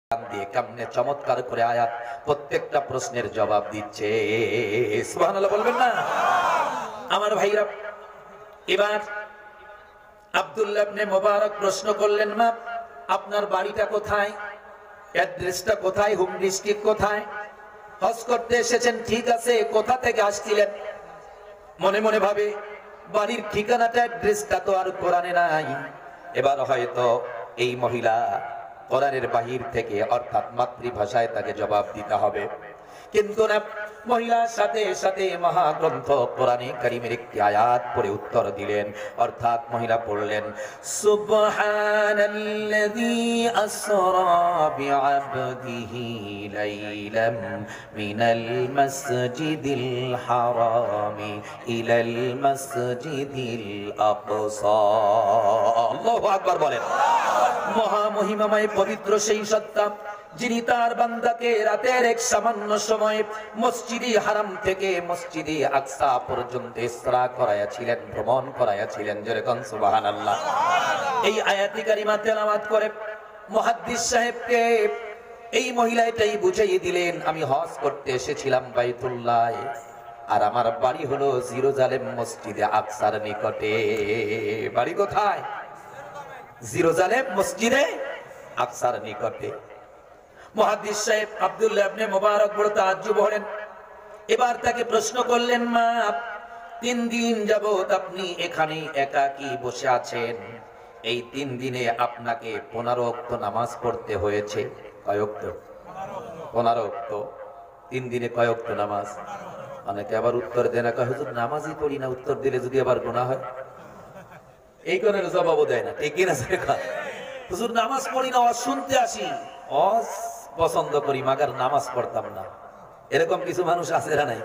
দিয়ে কেমনে চমৎকার করে আয়াত প্রত্যেকটা প্রশ্নের জবাব দিচ্ছে। সুবহানাল্লাহ বলবেন না আমার ভাইরা? এবার আব্দুল্লাহ ইবনে মুবারক প্রশ্ন করলেন, মা আপনার বাড়িটা কোথায়, অ্যাড্রেসটা কোথায়, হোম ডিস্ট্রিক্ট কোথায়? হজ করতে এসেছেন ঠিক আছে, কোথা থেকে আসছিলেন? মনে মনে ভাবে বাড়ির ঠিকানাটা অ্যাড্রেসটা তো আর কোরআনে নাই। এবার হয়তো এই মহিলা কোরআনের বাহির থেকে অর্থাৎ মাতৃভাষায় তাকে জবাব দিতে হবে, কিন্তু না, মহিলার সাথে সাথে মহাগ্রন্থ কোরআনে কারীমের একটি আয়াত পড়ে উত্তর দিলেন। অর্থাৎ মহিলা পড়লেন, সুবহানাল্লাযী আসরা বিআবদিহি লাইলাম মিনাল মাসজিদিল হারামি ইলাল মাসজিদিল আকসা। আল্লাহু আকবার বলেন। মহা মহিমাময় পবিত্র সেই সত্তা যিনি তার বান্দাকে রাতের এক সামান্য সময় মসজিদে হারাম থেকে মসজিদে আকসা পর্যন্ত ইসরা করায়াছিলেন, ভ্রমণ করায়াছিলেন। যেরকম সুবহানাল্লাহ। এই আয়াতি কারিমা তেলাওয়াত করে মুহাদ্দিস সাহেবকে এই মহিলা এটাই বুঝিয়ে দিলেন, আমি হজ করতে এসেছিলাম বাইতুল্লাহ, আর আমার বাড়ি হলো জেরুজালেম মসজিদে আকসার নিকটে। বাড়ি কোথায়? জেরুজালেম মসজিদে আকসার নিকটে। মুহাদ্দিস সাহেব আব্দুল্লাহ ইবনে মুবারক বড় তাজ্জুব হলেন। এবার তাকে প্রশ্ন করলেন, মা 3 দিন যাবত আপনি এখানে একাকী বসে আছেন, এই 3 দিনে আপনাকে 15 ওয়াক্ত নামাজ পড়তে হয়েছে। কয় ওয়াক্ত? 15 ওয়াক্ত। 3 দিনে কয় ওয়াক্ত নামাজ? অনেকে আবার উত্তর দেয় না, কয় হুজুর নামাজই পড়ি না, উত্তর দিলে যদি আবার গুনাহ হয়, এই কারণে জবাবও দেয় না। ঠিক কিনা? হুজুর নামাজ পড়ি না, শুনতে আসি, পছন্দ করি, মাগার নামাজ পড়তাম না। এরকম কিছু মানুষ আছে না নাই?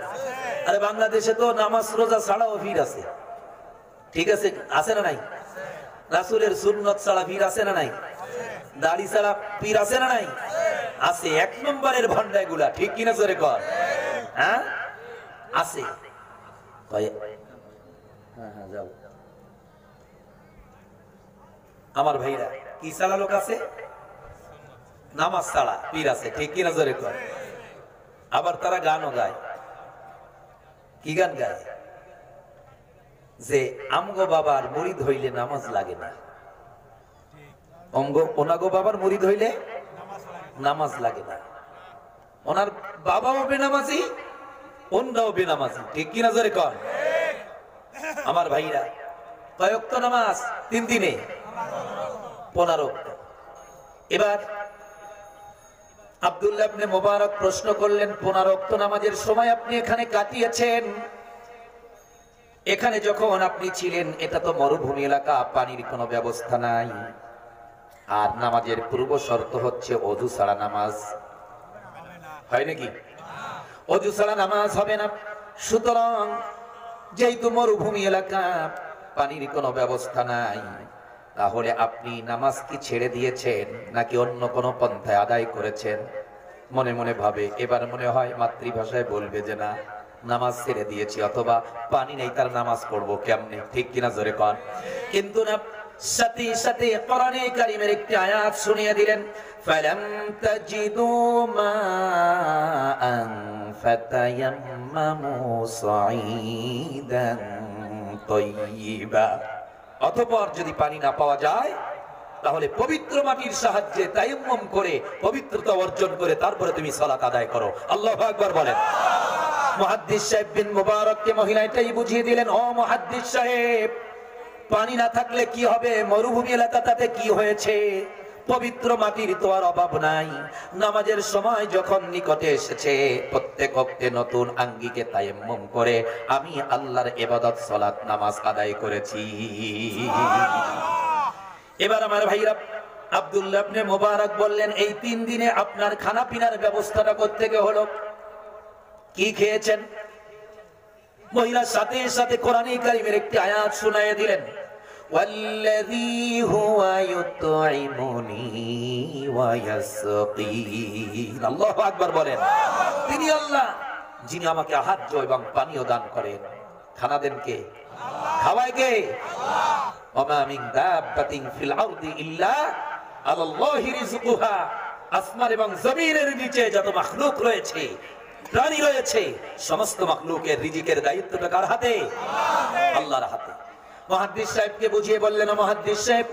আরে বাংলাদেশে তো নামাজ রোজা ছাড়াও ভিড় আছে। ঠিক আছে, আছে না নাই? রাসূলের সুন্নাত ছাড়া ভিড় আছে না নাই? দাড়ি ছাড়া পীর আছে না নাই? আছে। 1 নম্বরের ভন্ডা এগুলা। ঠিক কিনা জোরে কর? হ্যাঁ আছে। হ্যাঁ যাও। আমার ভাইরা কি ছাড়া লোক আছে? নামাজ ছাড়া পীর আছে। ঠিক কিনা জোরে কর? আবার তারা গানও গায়। কি গান গায়? যে আমগো বাবার মুরিদ হইলে নামাজ লাগে না, ওনাগো বাবার মুরিদ হইলে নামাজ লাগে না। ওনার বাবাও বেনামাজি, ওনাও বেনামাজি। ঠিক কিনা জোরে কর? আমার ভাইরা কয় ওয়াক্ত নামাজ? 3 দিনে 15 ওয়াক্ত। এবার আব্দুল্লাহ ইবনে মুবারক প্রশ্ন করলেন, 15 ওয়াক্ত নামাজের সময় আপনি এখানে কাটিয়েছেন, এখানে যখন আপনি ছিলেন এটা তো মরুভূমি এলাকা, পানির কোনো ব্যবস্থা নাই, আর নামাজের পূর্ব শর্ত হচ্ছে ওযু ছাড়া নামাজ হয় নাকি? ওযু ছাড়া নামাজ হবে না। সুতরাং যেহেতু মরুভূমি এলাকা, পানির কোনো ব্যবস্থা নাই, তাহলে আপনি নামাজ কি ছেড়ে দিয়েছেন নাকি অন্য কোনো পন্থায় আদায় করেছেন? মনে মনে ভাবে, এবার মনে হয় মাতৃভাষায় বলবে যে না, নামাজ ছেড়ে দিয়েছি, অথবা পানি নেই, তার নামাজ পড়বো কেমনে? ঠিক কিনা জোরে কর? কিন্তু না, সাথে সাথে কোরআনে কারীমের একটি আয়াত শুনিয়ে দিলেন, ফালাম তাজিদু মাআন ফাতায়াম্মামু সাঈদান তাইয়্যিবা। অতঃপর যদি পানি না পাওয়া যায়, তাহলে পবিত্র মাটির সাহায্যে তায়াম্মুম করে পবিত্রতা অর্জন করে তারপরে তুমি সালাত আদায় করো। আল্লাহু আকবার বলেন। মুহাদ্দিস সাহেব বিন মুবারককে মহিলা এটাই বুঝিয়ে দিলেন, ও মুহাদ্দিস সাহেব, পানি না থাকলে কি হবে? মরুভূমি এলাকা, তাতে কি হয়েছে? পবিত্র মাটির তো আর অভাব নাই। নামাজের সময় যখন নিকটে এসেছে, প্রত্যেক ওয়াক্তে নতুন আঙ্গিকে তায়াম্মুম করে আমি আল্লাহর ইবাদত সালাত নামাজ আদায় করেছি। এবার আমার ভাইরা আব্দুল্লাহ ইবনে মুবারক বললেন, এই 3 দিনে আপনার খানা পিনার ব্যবস্থাটা কোত্থেকে হলো? কি খেয়েছেন? মহিলার সাথে সাথে কোরআনে কারীমের একটি আয়াত শুনিয়ে দিলেন, ওয়াল্লাযী হুয়া ইউতঈমুনি ওয়া ইয়াসকিন। আল্লাহু আকবার বলেন। তিনি আল্লাহ যিনি আমাকে আহার্য এবং পানীয় দান করেন। খানা দেন কে? খাওয়ায় কে? আল্লাহ। ওয়া মা মিন দাব্বাতিন ফিল আরদি ইল্লা আলাল্লাহি রিজকুহা আসমান এবং জমিনের নিচে যত মাখলুক রয়েছে, প্রাণী রয়েছে, সমস্ত মাখলুকের রিজিকের দায়িত্বটা কার হাতে? আল্লাহর হাতে। মুহাদ্দিস সাহেবকে বুঝিয়ে বললেন, মুহাদ্দিস সাহেব,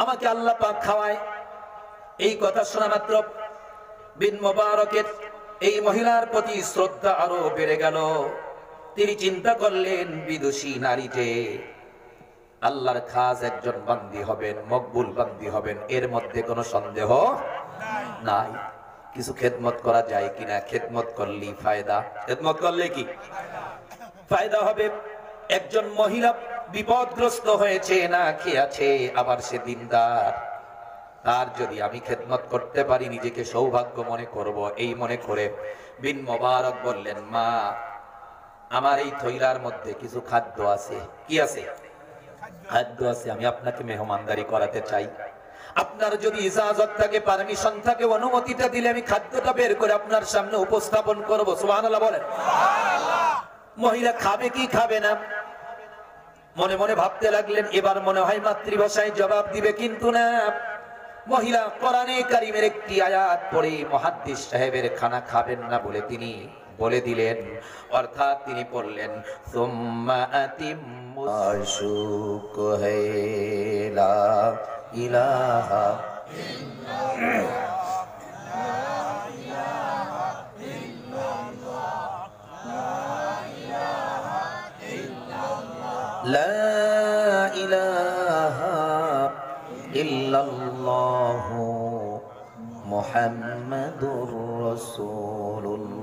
আমাকে আল্লাহ পাক খাওয়ায়। এই কথা শোনা মাত্র বিন মুবারকের এই মহিলার প্রতি শ্রদ্ধা আরো বেড়ে গেল। তিনি চিন্তা করলেন, বিদুষী নারীতে আল্লাহর খাস একজন বান্দি হবেন, মকবুল বান্দি হবেন, এর মধ্যে কোনো সন্দেহ নাই। কিছু খেদমত করা যায় কিনা? খেদমত করলেই ফায়দা। খেদমত করলে কি ফায়দা হবে? একজন মহিলা বিপদগ্রস্ত হয়েছে, না খেয়ে আছে, আবার সে দিনদার, তার যদি আমি খেদমত করতে পারি নিজেকে সৌভাগ্য মনে করব। এই মনে করে বিন মুবারক বললেন, মা, আমার এই থৈলার মধ্যে কিছু খাদ্য আছে। কি আছে? খাদ্য আছে। আমি আপনাকে মেহমানদারি করাতে চাই। আপনার যদি ইজাজত থাকে, পারমিশন থাকে, অনুমতিটা দিলে আমি খাদ্যটা বের করে আপনার সামনে উপস্থাপন করব। সুবহানাল্লাহ বলেন। মহিলা খাবে কি খাবে না মনে মনে ভাবতে লাগলেন। এবার মনে হয় মাতৃভাষায় জবাব দিবে, কিন্তু না। মহিলা কোরআনে কারীমের একটি আয়াত পড়ে মুহাদ্দিস সাহেবের খানা খাবেন না বলে তিনি বলে দিলেন। অর্থাৎ তিনি পড়লেন, সুম্মা আতিম্মু আশুক হে লা ইলাহা লা ইলাহা ইল্লাল্লাহু মুহাম্মাদুর রাসূলুল্লাহ।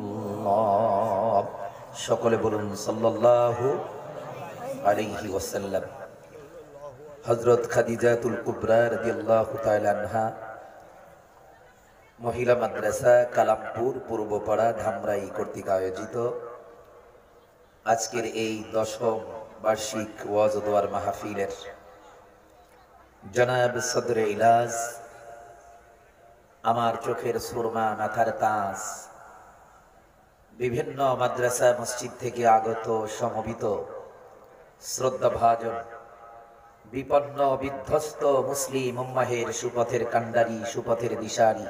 সকলে বলুন সাল্লাল্লাহু আলাইহি ওয়াসাল্লাম। হযরত খাদিজাতুল কুবরা রাদিয়াল্লাহু তাআলা আনহা মহিলা মাদ্রাসা কালামপুর পূর্বপাড়া ধামরাই কর্তৃক আয়োজিত আজকের এই 10ম বার্ষিক ওয়াজ ও দোয়ার মাহফিলের জনাব সদরে ইলাজ, আমার চোখের সুরমা, মাথার তাজ, বিভিন্ন মাদ্রাসা মসজিদ থেকে আগত সমবেত শ্রদ্ধাভাজন বিপন্ন বিধ্বস্ত মুসলিম উম্মাহের সুপথের কান্ডারি, সুপথের দিশারি,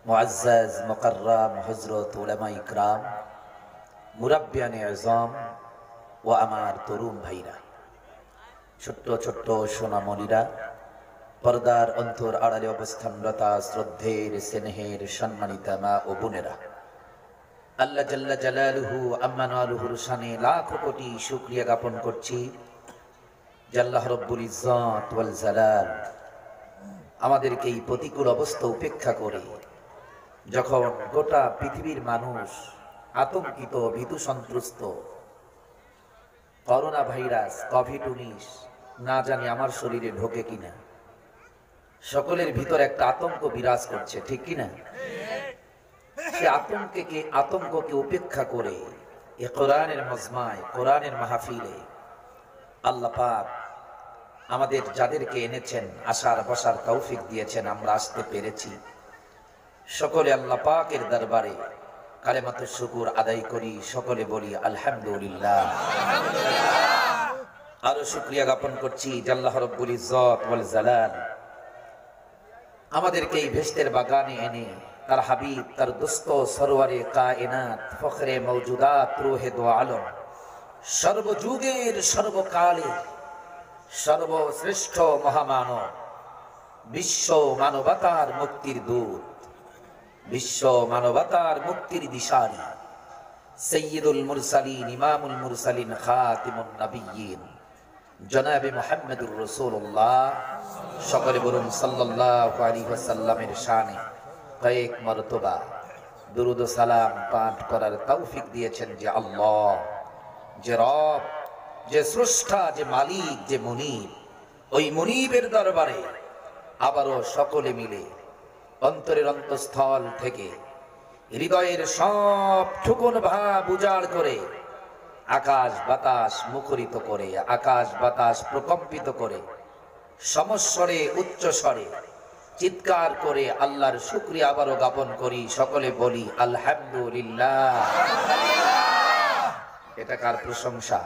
মুআজ্জাজ মুকাররাম হযরত উলামা ইকরাম, মুরাব্বিয়ানে আযম ও আমার তরুণ ভাইরা, ছোট্ট ছোট্ট সোনামণিরা, পর্দার অন্তর আড়ালে অবস্থানরতা শ্রদ্ধের স্নেহের সম্মানিতা মা ও বোনেরা, আল্লাহ জাল্লা জালালুহু আম্মা নালুহুর শানে লাখ কোটি শুকরিয়া জ্ঞাপন করছি। আল্লাহ রব্বুল ইজ্জত ওয়াল জালাল আমাদেরকে এই প্রতিকূল অবস্থা উপেক্ষা করে, যখন গোটা পৃথিবীর মানুষ আতঙ্কিত, ভীতু সন্ত্রস্ত, করোনা ভাইরাস কোভিড-19 না জানি আমার শরীরে ঢোকে কিনা, সকলের ভিতর একটা আতঙ্ক বিরাজ করছে, ঠিক কিনা? সে আতঙ্ককে উপেক্ষা করে এ কোরআনের মজমায়, কোরআনের মাহফিলে আল্লাহ পাক আমাদের যাদেরকে এনেছেন, আসার বসার তৌফিক দিয়েছেন, আমরা আসতে পেরেছি। সকলে আল্লাহ পাকের দরবারে কালেমাতুশ শুকর আদায় করি, সকলে বলি আলহামদুলিল্লাহ। আরো শুকরিয়া জ্ঞাপন করছি আল্লাহ রব্বুল ইজ্জত ওয়াল জালাল আমাদেরকে এই বেহেশতের বাগানে এনে তার হাবিব, তার দোস্ত সরওয়ারে কায়নাত, ফখরে মওজুদাত, রূহে দো আলম, সর্বযুগের সর্বকালের সর্বশ্রেষ্ঠ মহামানব, বিশ্ব মানবতার মুক্তির দূত, বিশ্ব মানবতার মুক্তির দিশারি, সাইয়্যিদুল মুরসালিন, ইমামুল মুরসালিন, খাতিমুন নবিয়্যিন, জনাবে মুহাম্মদুর রাসূলুল্লাহ, সকলে বলুন সাল্লাল্লাহু আলাইহি ওয়াসাল্লামের শানে কয়েক মর্তবা দুরূদ ও সালাম পাঠ করার তৌফিক দিয়েছেন যে আল্লাহ, যে রব, যে স্রষ্টা, যে মালিক, যে মুনিব। ওই মুনিবের দরবারে আবারও সকলে মিলে অন্তরের অন্তঃস্থল থেকে হৃদয়ের সব ঠুকুন ভাব উজাড় করে, আকাশ বাতাস মুখরিত করে, আকাশ বাতাস প্রকম্পিত করে, সমস্বরে উচ্চ স্বরে চিৎকার করে আল্লাহর শুকরিয়া আবারও জ্ঞাপন করি। সকলে বলি আলহামদুলিল্লাহ। এটা কার প্রশংসা?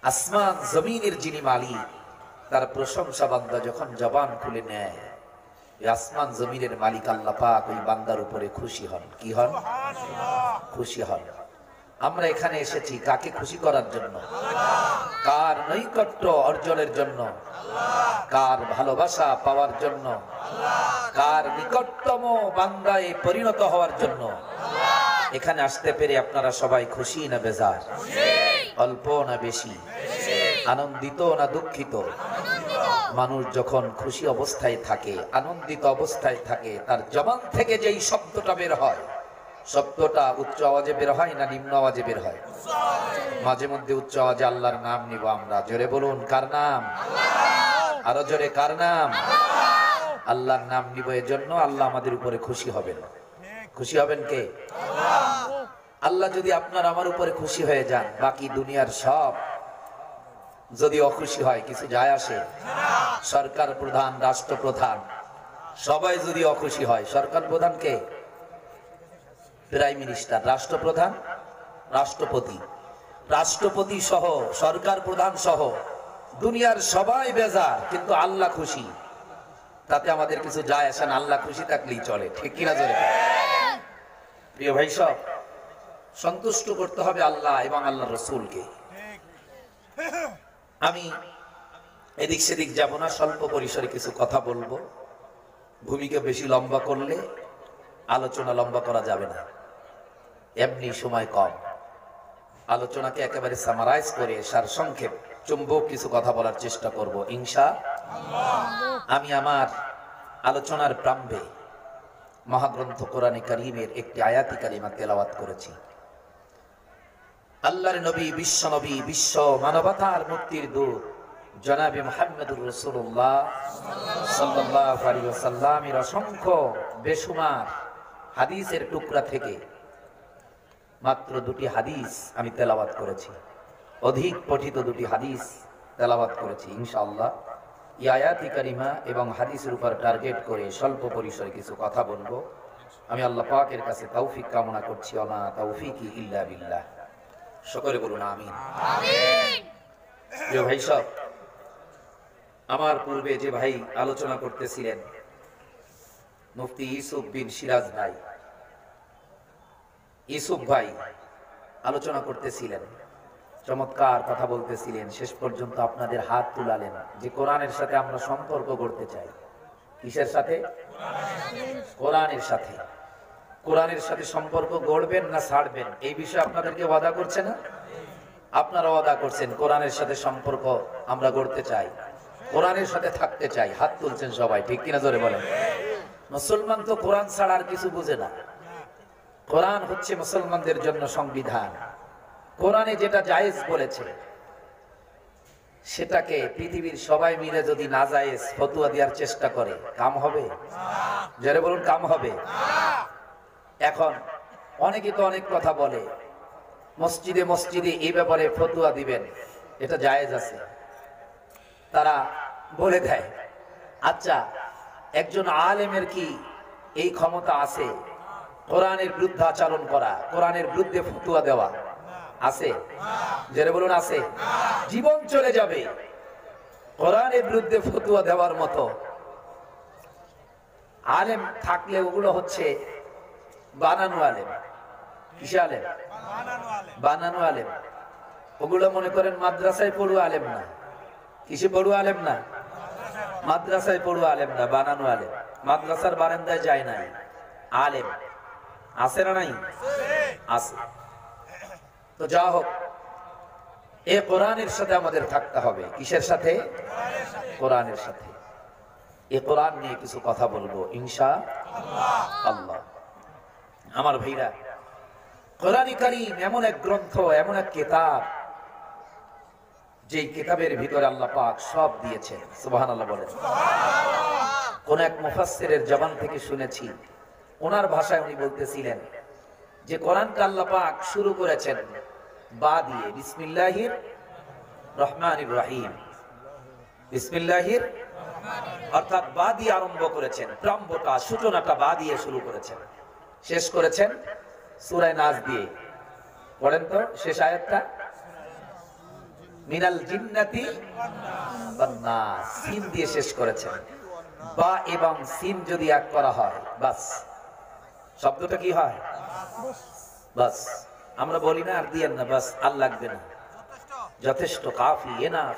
আসমান জমিনের যিনি মালিক, তার প্রশংসা বান্দা যখন জবান খুলে নেয়, আসমান জমিনের মালিক আল্লাহ পাক ওই বান্দার উপরে খুশি হন। কি হন? খুশি হন। আমরা এখানে এসেছি কাকে খুশি করার জন্য? কার নৈকট্য অর্জনের জন্য? কার ভালোবাসা পাওয়ার জন্য? কার নিকটতম বান্দায় পরিণত হওয়ার জন্য? এখানে আসতে পেরে আপনারা সবাই খুশি না বেজার? অল্প না বেশি? আনন্দিত না দুঃখিত? মানুষ যখন খুশি অবস্থায় থাকে, আনন্দিত অবস্থায় থাকে, তার জবান থেকে যেই শব্দটা বের হয়, শব্দটা উচ্চ আওয়াজে বের হয় না নিম্ন আওয়াজে বের হয়? মাঝে মধ্যে উচ্চ আওয়াজে আল্লাহর নাম নিব আমরা। জোরে বলুন, কার নাম? আরো জোরে, কার নাম? আল্লাহর নাম নিব। এজন্য আল্লাহ আমাদের উপরে খুশি হবেন। খুশি হবেন কে? আল্লাহ যদি আপনার আমার উপরে খুশি হয়ে যান, বাকি দুনিয়ার সব যদি অখুশি হয় কিছু যায় আসে? সরকার প্রধান, রাষ্ট্রপ্রধান সবাই যদি অখুশি হয়, সরকার প্রধান কে? Prime minister. রাষ্ট্রপ্রধান রাষ্ট্রপতি। রাষ্ট্রপতি সহ সরকার প্রধান সহ দুনিয়ার সবাই বেজার, কিন্তু আল্লাহ খুশি। তাতে আমাদের কিছু যায় আসে না, আল্লাহ খুশি থাকলেই চলে। ঠিক কিনা জোরে? প্রিয় ভাই, সব সন্তুষ্ট করতে হবে আল্লাহ এবং আল্লাহ রসুলকে। আমি এদিক সেদিক যাব না, স্বল্প পরিসরে কিছু কথা বলবো। ভূমিকা বেশি লম্বা করলে আলোচনা লম্বা করা যাবে না, এমনি সময় কম। আলোচনাকে একেবারে সামারাইজ করে সারসংক্ষেপ চুম্বক কিছু কথা বলার চেষ্টা করব ইনশাআল্লাহ। আমি আমার আলোচনার প্রারম্ভে মহাগ্রন্থ কোরআনে কারীমের একটি আয়াতি কারিমা তেলাওয়াত করেছি। আল্লাহর নবী, বিশ্ব নবী, বিশ্ব মানবতার মুক্তির দূত জনাবে মুহাম্মদুর রাসূলুল্লাহ সাল্লাল্লাহু আলাইহি ওয়াসাল্লামের অসংখ্য বেশুমার হাদিসের টুকরা থেকে মাত্র দুটি হাদিস আমি তেলাওয়াত করেছি। অধিক পঠিত দুটি হাদিস তেলাওয়াত করেছি। ইনশাআল্লাহ এই আয়াতি কারিমা এবং হাদিসের উপর টার্গেট করে স্বল্প পরিসরে কিছু কথা বলবো। আমি আল্লাহ পাকের কাছে তৌফিক কামনা করছি। ওয়া মা তৌফিকি ইল্লা বিল্লাহ। সকলে বলুন আমিন। আমিন। প্রিয় ভাই, সব আমার পূর্বে যে ভাই আলোচনা করতেছিলেন, মুফতি ইউসুফ বিন সিরাজ ভাই, ইউসুফ ভাই আলোচনা করতেছিলেন, চমৎকার কথা বলতেছিলেন। শেষ পর্যন্ত আপনাদের হাত তুলালেন যে কোরআনের সাথে আমরা সম্পর্ক গড়তে চাই। কিসের সাথে? কোরআনের সাথে। কোরআনের সাথে সম্পর্ক গড়বেন না ছাড়বেন, এই বিষয়ে আপনাদেরকে ওয়াদা করছে না? আপনারা ওয়াদা করছেন কোরআনের সাথে সম্পর্ক আমরা গড়তে চাই, কোরআনের সাথে থাকতে চাই। হাত তুলছেন সবাই, ঠিক কিনা জোরে বলেন। মুসলমান তো কোরআন ছাড়া আর কিছু বুঝে না। কোরআন হচ্ছে মুসলমানদের জন্য সংবিধান। কোরআনে যেটা জায়েজ বলেছে সেটাকে পৃথিবীর সবাই মিলে যদি না জায়েজ ফতোয়া দেওয়ার চেষ্টা করে, কাম হবে? জোরে বলুন, কাম হবে? এখন অনেকে তো অনেক কথা বলে, মসজিদে মসজিদে এই ব্যাপারে ফতোয়া দিবেন, এটা জায়েজ আছে। তারা বলে দেয়, আচ্ছা একজন আলেমের কি এই ক্ষমতা আছে কোরআনের বিরুদ্ধে আচরণ করা, কোরআনের বিরুদ্ধে ফতোয়া দেওয়া? আছে? যারা বলুন আছে। জীবন চলে যাবে কোরআনের বিরুদ্ধে ফতোয়া দেওয়ার মতো আলেম থাকলে ওগুলো হচ্ছে বানানো আলেম। কিসে আলেম? বানানো আলেম। ওগুলো মনে করেন মাদ্রাসায় পড়ুয়া আলেম না। কিসে পড়ুয়া আলেম না? মাদ্রাসায় পড়ুয়া আলেম না, বানানো আলেম। মাদ্রাসার বারান্দায় যায় নাই, আলেম আছে না? নাই, আছে। তো যা হোক, এ কোরআনের সাথে আমাদের থাকতে হবে। কিসের সাথে? কোরআনের সাথে। এ কোরআন নিয়ে কিছু কথা বলবো ইনশাআল্লাহ। আমার ভাইরা, কোরআনে কারীম এমন এক গ্রন্থ, এমন এক কিতাব, যেই কিতাবের ভিতরে আল্লাহ পাক সব দিয়েছেন। সুবহানাল্লাহ বলেন। কোন এক মুফাসসিরের জবান থেকে শুনেছি, ওনার ভাষায় উনি বলতেছিলেন যে কোরআনকে আল্লাহ পাক শুরু করেছেন বা দিয়ে, বিসমিল্লাহির রহমানির রহিম। বিসমিল্লাহির, অর্থাৎ বা দিয়ে আরম্ভ করেছেন। প্রারম্ভটা, সূচনাটা বা দিয়ে শুরু করেছেন, শেষ করেছেন সূরা নাস দিয়ে। পড়েন তো শেষ আয়াতটা, মিনাল জিন্নাতি ওয়ান নাস, সিন দিয়ে শেষ করেছেন। বা এবং সিন যদি এক করা হয় বাস শব্দটা কি হয়? বাস। আমরা বলি না আর দিয়েন না, বাস আর লাগবে না, যথেষ্ট, কাফি, এনাফ।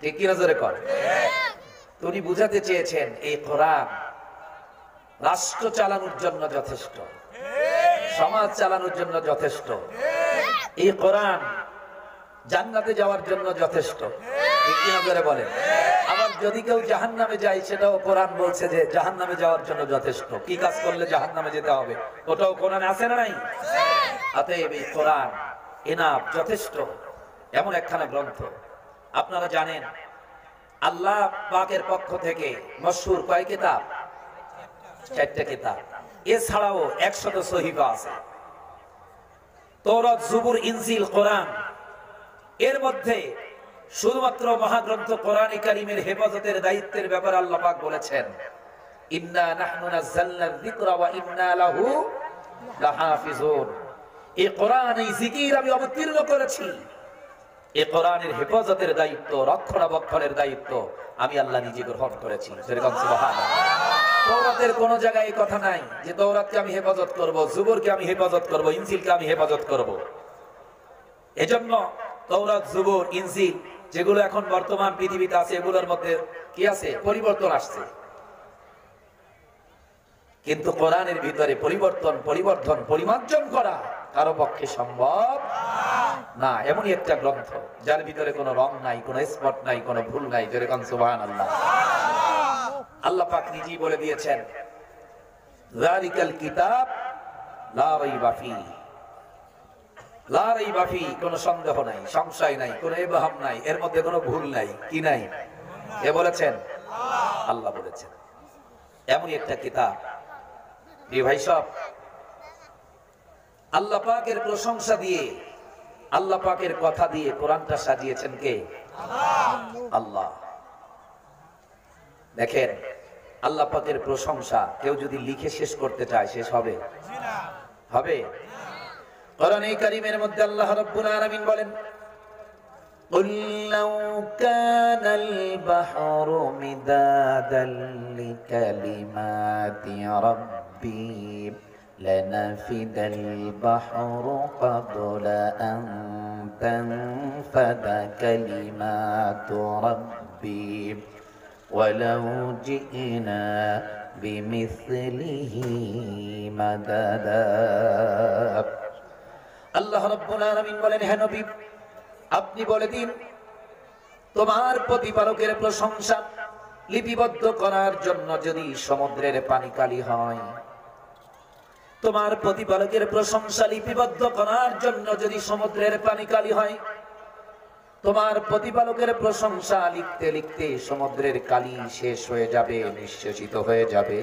ঠিক কি নজরে কর? তিনি বুঝাতে চেয়েছেন এই কোরআন রাষ্ট্র চালানোর জন্য যথেষ্ট, সমাজ চালানোর জন্য যথেষ্ট। এই কোরআন জান্নাতে যাওয়ার জন্য যথেষ্ট। ঠিক কি নজরে বলেন? আবার যদি কেউ জাহান্নামে যায় সেটাও কোরআন বলছে যে জাহান্নামে যাওয়ার জন্য যথেষ্ট। কি কাজ করলে জাহান্নামে যেতে হবে ওটাও কোরআনে আছে না নাই? অতএব এই কোরআন এনাফ, যথেষ্ট, এমন একখানা গ্রন্থ। আপনারা জানেন আল্লাহ পাকের পক্ষ থেকে মশহুর কয় কিতাব? 4টা কিতাব। এছাড়াও 100 সহিফা আছে, তৌরাত, জুবুর, ইনজিল, কোরআন। এর মধ্যে শুধুমাত্র মহাগ্রন্থ কোরআনে কারীমের হেফাজতের দায়িত্বের ব্যাপারে আল্লাহ পাক বলেছেন, ইন্না নাহনু নাযালনা যিকরা ওয়া ইন্না লাহু লাহাফিজুন। এই কোরআন, এই জিকির আমি অবতীর্ণ করেছি, এই কোরআনের হেফাজতের দায়িত্ব, রক্ষণাবেক্ষণের দায়িত্ব আমি আল্লাহ নিজে গ্রহণ করেছি। যেরকম সুবহানাল্লাহ। তৌরাতের কোন জায়গায় এই কথা নাই যে তৌরাতকে আমি হেফাজত করব, জুবুরকে আমি হেফাজত করব, ইনজিলকে আমি হেফাজত করব। এজন্য তৌরাত, জুবুর, ইনজিল যেগুলো এখন বর্তমান পৃথিবীতে আছে এগুলোর মধ্যে কি আছে? পরিবর্তন আসছে। কিন্তু কোরআনের ভিতরে পরিবর্তন, পরিবর্ধন, পরিমার্জন করা কারো পক্ষে সম্ভব না। এমনই একটা গ্রন্থ যার ভিতরে কোনো রং নাই, কোনো স্পট নাই, কোনো ভুল নাই। যেরকম সুবহানাল্লাহ। আল্লাহ পাক নিজেই বলে দিয়েছেন, যালিকাল কিতাব লা রাইবা ফীহি। লা রাইবা ফীহি, কোনো সন্দেহ নাই, সংশয় নাই, কোনো ইবহাম নাই, এর মধ্যে কোনো ভুল নাই। কি নাই? কে বলেছেন? আল্লাহ বলেছেন। এমনই একটা কিতাব। প্রিয় ভাই সব, আল্লাহ পাকের প্রশংসা দিয়ে, আল্লাহ পাকের কথা দিয়ে কোরআনটা সাজিয়েছেন কে? আল্লাহ। দেখেন, আল্লাহ পাকের প্রশংসা কেউ যদি লিখে শেষ করতে চায় শেষ হবে? হবে? কোরআনে কারীমের মধ্যে আল্লাহ রাব্বুল আলামিন বলেন, قُل لَّوْ كَانَ الْبَحْرُ مِدَادًا لِّكَلِمَاتِ رَبِّي لَنَفِدَ الْبَحْرُ قَبْلَ أَن تَنفَدَ كَلِمَاتُ رَبِّي وَلَوْ جِئْنَا بِمِثْلِهِ مَدَدًا। আল্লাহ রাব্বুল আলামিন বলেন, হে নবী, আপনি বলে দিন, তোমার প্রতিপালকের প্রশংসা লিপিবদ্ধ করার জন্য যদি সমুদ্রের পানি কালি হয়, তোমার প্রতিপালকের প্রশংসা লিপিবদ্ধ করার জন্য যদি সমুদ্রের পানি কালি হয়, তোমার প্রতিপালকের প্রশংসা লিখতে লিখতে সমুদ্রের কালি শেষ হয়ে যাবে, নিঃশেষিত হয়ে যাবে।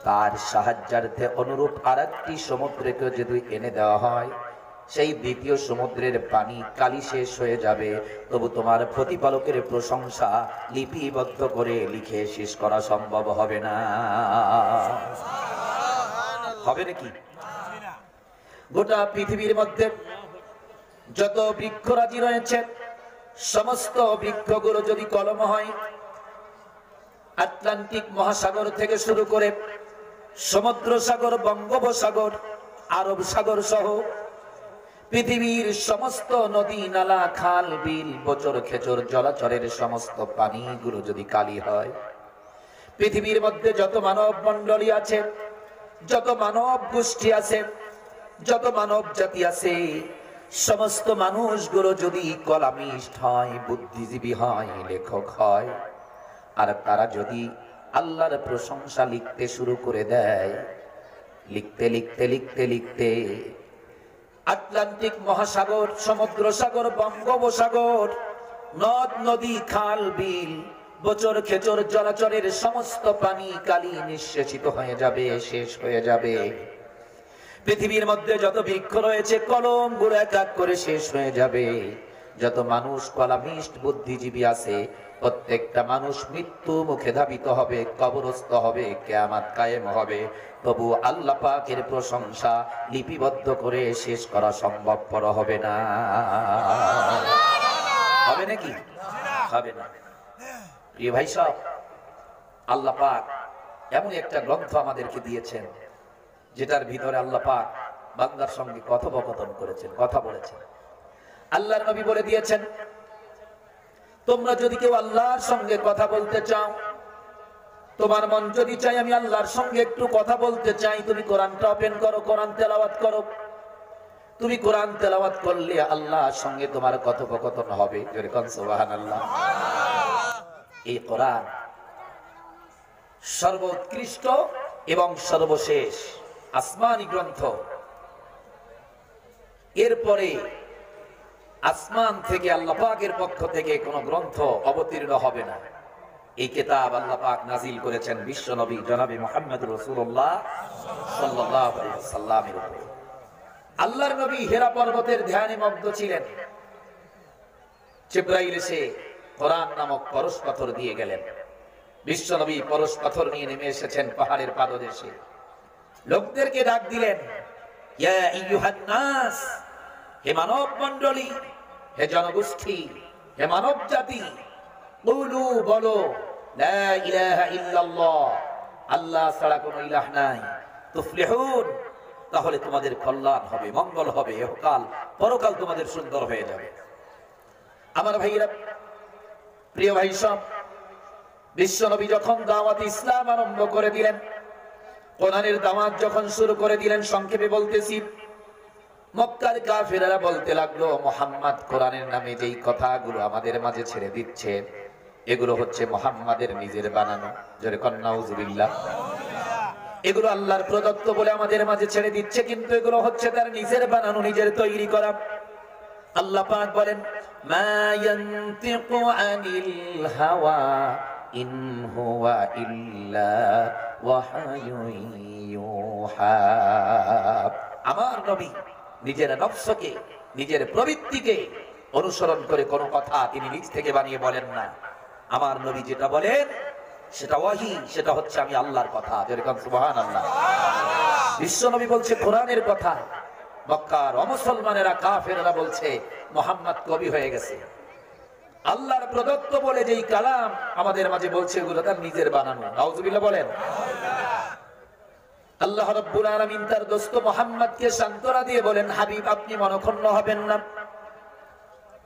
তার সাহায্যার্থে অনুরূপ আরেকটি সমুদ্রকে যদি এনে দেওয়া হয়, সেই দ্বিতীয় সমুদ্রের পানি কালি শেষ হয়ে যাবে, তবু তোমার প্রতিপালকের প্রশংসা লিপিবদ্ধ করে লিখে শেষ করা সম্ভব হবে না। হবে নাকি? গোটা পৃথিবীর মধ্যে যত বৃক্ষরাজি রয়েছে, সমস্ত বৃক্ষগুলো যদি কলম হয়, আটলান্টিক মহাসাগর থেকে শুরু করে সমুদ্র সাগর, বঙ্গোপসাগর, আরব সাগর সহ পৃথিবীর সমস্ত নদী, নালা, খাল, বিল, বচর, খেচর, জলাচরের সমস্ত পানিগুলো যদি কালি হয়, পৃথিবীর মধ্যে যত মানব মণ্ডলী আছে, যত মানব গোষ্ঠী আছে, যত মানব জাতি আছে, সমস্ত মানুষগুলো যদি কলামিস্ট হয়, বুদ্ধিজীবী হয়, লেখক হয়, আর তারা যদি আল্লাহর প্রশংসা লিখতে শুরু করে দেয়, লিখতে লিখতে লিখতে লিখতে আটলান্টিক মহাসাগর, সমুদ্র সাগর, বঙ্গোপসাগর, নদ নদী, খাল, বিল, বচর, খেচর, জলাচরের সমস্ত পানি কালি নিঃশেষিত হয়ে যাবে, শেষ হয়ে যাবে। পৃথিবীর মধ্যে যত বৃক্ষ রয়েছে, কলম গুলো এক এক করে শেষ হয়ে যাবে। যত মানুষ কলামিস্ট বুদ্ধিজীবী আছে, প্রত্যেকটা মানুষ মৃত্যু মুখে ধাবিত হবে, কবরস্থ হবে, কিয়ামত কায়েম হবে। তবু আল্লাহ পাকের প্রশংসা লিপিবদ্ধ করে শেষ করা সম্ভবপর হবে না। হবে নাকি? হবে না। প্রিয় ভাই সব, আল্লাহ পাক এমন একটা গ্রন্থ আমাদেরকে দিয়েছেন যেটার ভিতরে আল্লাহ পাক বান্দার সঙ্গে কথোপকথন করেছেন, কথা বলেছেন। আল্লাহর নবী বলে দিয়েছেন, তোমরা যদি কেউ আল্লাহর সঙ্গে কথা বলতে চাও, তোমার মন যদি চাই আমি আল্লাহর সঙ্গে একটু কথা বলতে চাই, তুমি কোরআনটা ওপেন করো, কোরআন তেলাওয়াত করো। তুমি কোরআন তেলাওয়াত করলে আল্লাহর সঙ্গে তোমার কথোপকথন হবে। যেরকম সুবহানাল্লাহ। এই কোরআন সর্বোৎকৃষ্ট এবং সর্বশেষ আসমানি গ্রন্থ। এরপরে আসমান থেকে আল্লাহ পাকের পক্ষ থেকে কোন গ্রন্থ অবতীর্ণ হবে না। এই কিতাব আল্লাহ পাক নাজিল করেছেন বিশ্ব নবী জনাবে মুহাম্মদ রাসূলুল্লাহ সাল্লাল্লাহু আলাইহি ওয়াসাল্লামের উপর। আল্লাহর নবী হেরা পর্বতের ধ্যানে মগ্ন ছিলেন। জিবরাইল এসে কোরআন নামক পরশ পাথর দিয়ে গেলেন। বিশ্ব নবী পরশ পাথর নিয়ে নেমে এসেছেন পাহাড়ের পাদদেশে। লোকদেরকে ডাক দিলেন, ইয়া আইয়ুহান নাস, হে মানব মণ্ডলী, হে জনগোষ্ঠী, হে মানব জাতি, কুলু বলো, লা ইলাহা ইল্লাল্লাহ, আল্লাহ ছাড়া কোনো ইলাহ নাই, তুফলিহুন, তাহলে তোমাদের কল্যাণ হবে, মঙ্গল হবে, ইহকাল পরকাল তোমাদের সুন্দর হয়ে যাবে। আমার ভাইরা, প্রিয় ভাই সব, বিশ্ব নবী যখন দাওয়াত ইসলাম আরম্ভ করে দিলেন, কোরআনের দাওয়াত যখন শুরু করে দিলেন, সংক্ষেপে বলতেছি, মক্কার কাফেররা বলতে লাগলো, মুহাম্মদ কোরআনের নামে যেই কথাগুলো আমাদের মাঝে ছেড়ে দিচ্ছে, এগুলো হচ্ছে মুহাম্মাদের নিজের বানানো। জোরে কন নাউজুবিল্লাহ। এগুলো আল্লাহর প্রদত্ত বলে আমাদের মাঝে ছেড়ে দিচ্ছে, কিন্তু এগুলো হচ্ছে তার নিজের বানানো, নিজের তৈরি করা। আল্লাহ পাক বলেন, মা ইয়ানতিকু আনিল হাওয়া ইন হুয়া ইল্লা ওয়াহায়ুন ইউহা। আমার নবী নিজের নফসকে, নিজের প্রবৃত্তিকে অনুসরণ করে কোনো কথা তিনি নিজ থেকে বানিয়ে বলেন না। আমার নবী যেটা বলেন সেটা ওয়াহি, সেটা হচ্ছে আমি আল্লাহর কথা। যেরকম সুবহানাল্লাহ। বিশ্ব নবী বলছে কোরআনের কথা, মক্কার অমুসলমানেরা কাফেররা বলছে মুহাম্মদ কবি হয়ে গেছে। আল্লাহর প্রদত্ত বলে যেই কালাম আমাদের মাঝে বলছে, এগুলো তার নিজের বানানো। নাউজুবিল্লাহ বলেন। আল্লাহ রাব্বুল আলামিন তার দোস্ত মুহাম্মদকে সান্ত্বনা দিয়ে বলেন, হাবিব আপনি মনক্ষুণ্ণ হবেন না,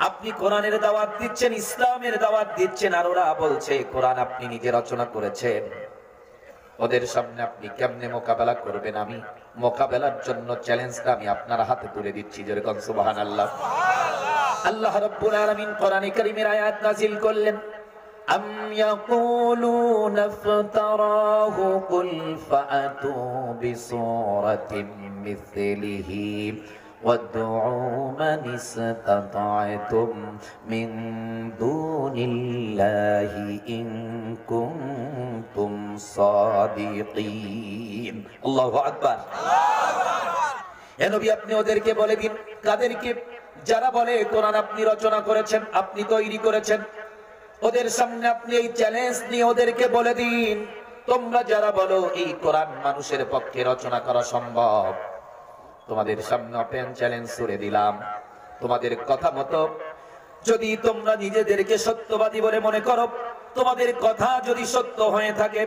আপনি কোরআনের দাওয়াত দিচ্ছেন, ইসলামের দাওয়াত দিচ্ছেন, আর ওরা বলছে কোরআন আপনি নিজে রচনা করেছেন। ওদের সামনে আপনি কেমনে মোকাবেলা করবেন? আমি মোকাবেলার জন্য চ্যালেঞ্জটা আমি আপনার হাতে তুলে দিচ্ছি। যেরকম সুবহানাল্লাহ। আল্লাহ রাব্বুল আলামিন কোরআনে কারীমের আয়াত নাযিল করলেন, আম ইয়াকুলুনা ইফতারাহু কুল ফাআতু বিসূরাতিন মিসলিহি وادعوا من استطعتم من دون الله إن كنتم صادقين। الله أكبر। হে নবী আপনি ওদেরকে বলে দিন, কাদেরকে? যারা বলে কোরআন আপনি রচনা করেছেন, আপনি তৈরি করেছেন, ওদের সামনে আপনি এই চ্যালেঞ্জ নিয়ে ওদেরকে বলে দিন, তোমরা যারা বলো এই কোরআন মানুষের পক্ষে রচনা করা সম্ভব, তোমাদের সামনে ওপেন চ্যালেঞ্জ ছুড়ে দিলাম। তোমাদের কথা মতো যদি তোমরা নিজেদেরকে সত্যবাদী বলে মনে করো, তোমাদের কথা যদি সত্য হয়ে থাকে,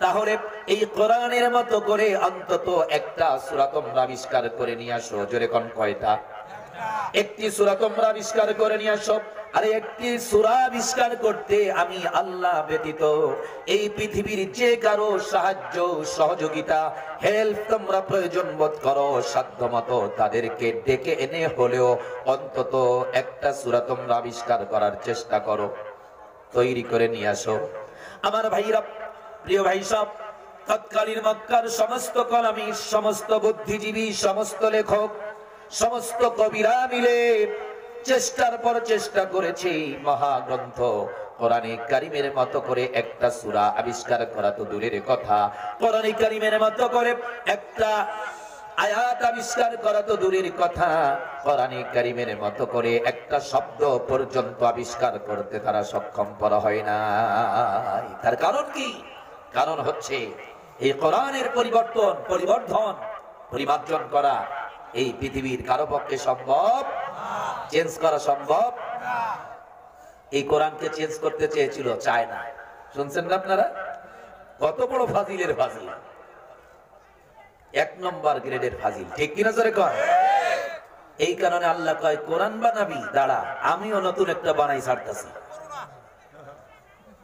তাহলে এই কোরআনের মতো করে অন্তত একটা সূরা তোমরা আবিষ্কার করে নিয়ে আসো। জোরে কোন কয়টা? একটি সূরা তোমরা আবিষ্কার করে নিয়ে আসো। আর একটি সূরা আবিষ্কার করতে আমি আল্লাহ ব্যতীত এই পৃথিবীর যে কারো সাহায্য, সহযোগিতা, হেল্প তোমরা প্রয়োজন বোধ করো, সাধ্যমতো তাদেরকে ডেকে এনে হলেও অন্তত একটা সূরা তোমরা আবিষ্কার করার চেষ্টা করো, তৈরি করে নিয়ে আসো। আমার ভাইরা, প্রিয় ভাই সব, তৎকালীন মক্কার সমস্ত কলামি, সমস্ত বুদ্ধিজীবী, সমস্ত লেখক, সমস্ত কবিরা মিলে চেষ্টার পর চেষ্টা করেছে মহাগ্রন্থ কোরআনে কারিমের মতো করে একটা সূরা আবিষ্কার করা তো দূরের কথা, কোরআনে কারিমের মতো করে একটা আয়াত আবিষ্কার করা তো দূরের কথা, কোরআনে কারিমের মতো করে একটা শব্দ পর্যন্ত আবিষ্কার করতে তারা সক্ষম করা হয় না। তার কারণ কি? কারণ হচ্ছে এই কোরআনের পরিবর্তন করা এই পৃথিবীর কারো পক্ষে সম্ভব, চেঞ্জ করা সম্ভব। এই কোরআনকে চেঞ্জ করতে চেয়েছিল, চায় না। শুনছেন না আপনারা? কত বড় ফাজিলের ফাজিল, 1 নম্বর গ্রেডের ফাজিল, ঠিক কিনা জোরে কর। এই কারণে আল্লাহ কয় কোরআন বানাবি, দাঁড়া আমিও নতুন একটা বানাই ছাড়তাছি,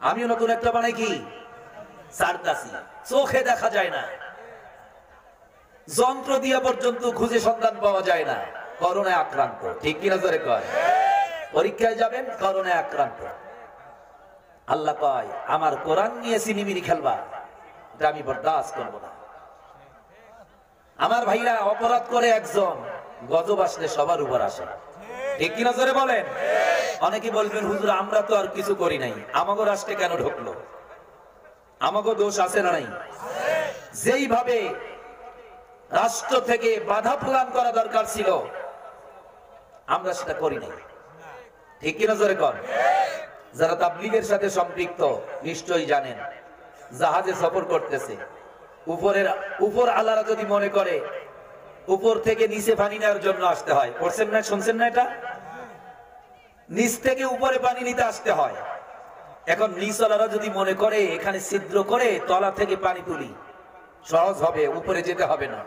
আমিও নতুন একটা বানাই কি ছাড়তাছি। চোখে দেখা যায় না, যন্ত্র দিয়া পর্যন্ত খুঁজে সন্ধান পাওয়া যায় না, করোনায় আক্রান্ত, ঠিক কিনা জোরে কয়। পরীক্ষায় যাবেন করোনায় আক্রান্ত, আল্লাহ কয় আমার কোরআন নিয়ে সিনিমিনি খেলবা, এটা আমি বরদাস্ত করব না। আমার ভাইরা অপরাধ করে একজন, গজব আসলে সবার উপর আসে, ঠিক কিনা জোরে বলেন। অনেকে বলবেন হুজুর আমরা তো আর কিছু করি নাই, আমাগো রাষ্ট্রে কেন ঢুকলো? আমাগো দোষ আছে না নাই? যেইভাবে রাষ্ট্র থেকে বাধা প্রদান করা দরকার ছিল আমরা সেটা করি নাই, ঠিক কিনা জোরে কর। যারা তাবলীগের সাথে সম্পৃক্ত নিশ্চয়ই জানেন, জাহাজে সফর করতেছে, উপর আল্লাহরা যদি মনে করে উপর থেকে নিচে পানি নেওয়ার জন্য আসতে হয়, পড়ছেন না শুনছেন না, এটা নিচ থেকে উপরে পানি নিতে আসতে হয়। এখন নিচওয়ালারা যদি মনে করে এখানে ছিদ্র করে তলা থেকে পানি তুলি সহজ হবে, উপরে যেতে হবে না।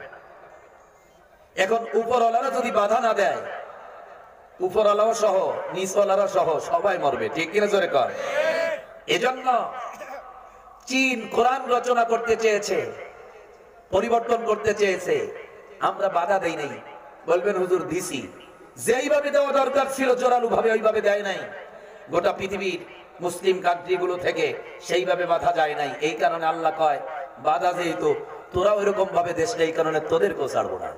এখন উপরওয়ালারা যদি বাধা না দেয়, উপরওয়ালাও সহ নিচওয়ালারা সহ সবাই মরবে, ঠিক কিনা জোরে কর। এজন্য চীন কোরআন রচনা করতে চেয়েছে, পরিবর্তন করতে চেয়েছে, আমরা বাধা দেই নাই। বলবেন হুজুর দিছি, যেইভাবে দেওয়া দরকার ছিল জোরালো ভাবে ওইভাবে দেয় নাই। গোটা পৃথিবীর মুসলিম কান্ট্রি গুলো থেকে সেইভাবে বাধা যায় নাই। এই কারণে আল্লাহ কয় বাধা যেহেতু তোরা ওইরকম ভাবে দেশ, এই কারণে তোদেরকেও ছাড়বো না,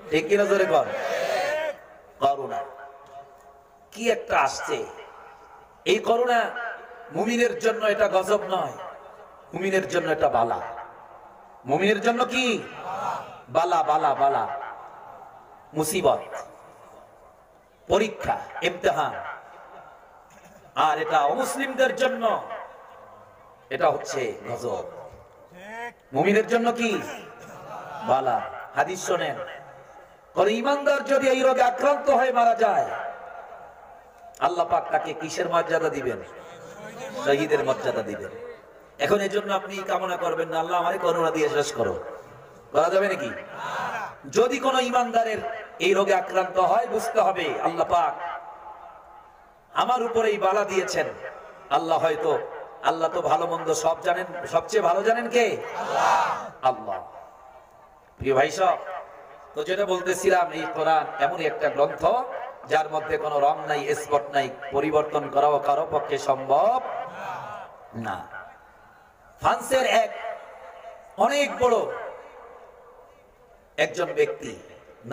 ঠিক কিনা জোরে কর। করোনা কি একটা আসছে, এই করোনা মুমিনের জন্য এটা গজব নয়, মুমিনের জন্য এটা বালা। মুমিনের জন্য কি বালা, বালা বালা, মুসিবত, পরীক্ষা, ইমতিহান। আর এটা অমুসলিমদের জন্য এটা হচ্ছে গজব। মুমিনের জন্য কি বালা। হাদিস শোনেন, কোন ঈমানদার যদি এই রোগে আক্রান্ত হয়ে মারা যায় আল্লাহ পাক তাকে কিসের মর্যাদা দিবেন? শহীদের মর্যাদা দিবেন। এখন এই জন্য আপনি কামনা করবেন না আল্লাহ আমারে করোনা দিয়ে শেষ করো, করা যাবে নাকি? যদি কোন ঈমানদারের এই রোগে আক্রান্ত হয় বুঝতে হবে আল্লাহ পাক আমার উপরে এই বালা দিয়েছেন। আল্লাহ হয়তো, আল্লাহ তো ভালো মন্দ সব জানেন, সবচেয়ে ভালো জানেন কে? আল্লাহ। প্রিয় ভাই সব, তো যেটা বলতেছিলাম, এই কোরআন এমনই একটা গ্রন্থ যার মধ্যে কোনো রং নাই, স্পট নাই, পরিবর্তন করাও কারো পক্ষে সম্ভব না। ফ্রান্সের এক অনেক বড় একজন ব্যক্তি,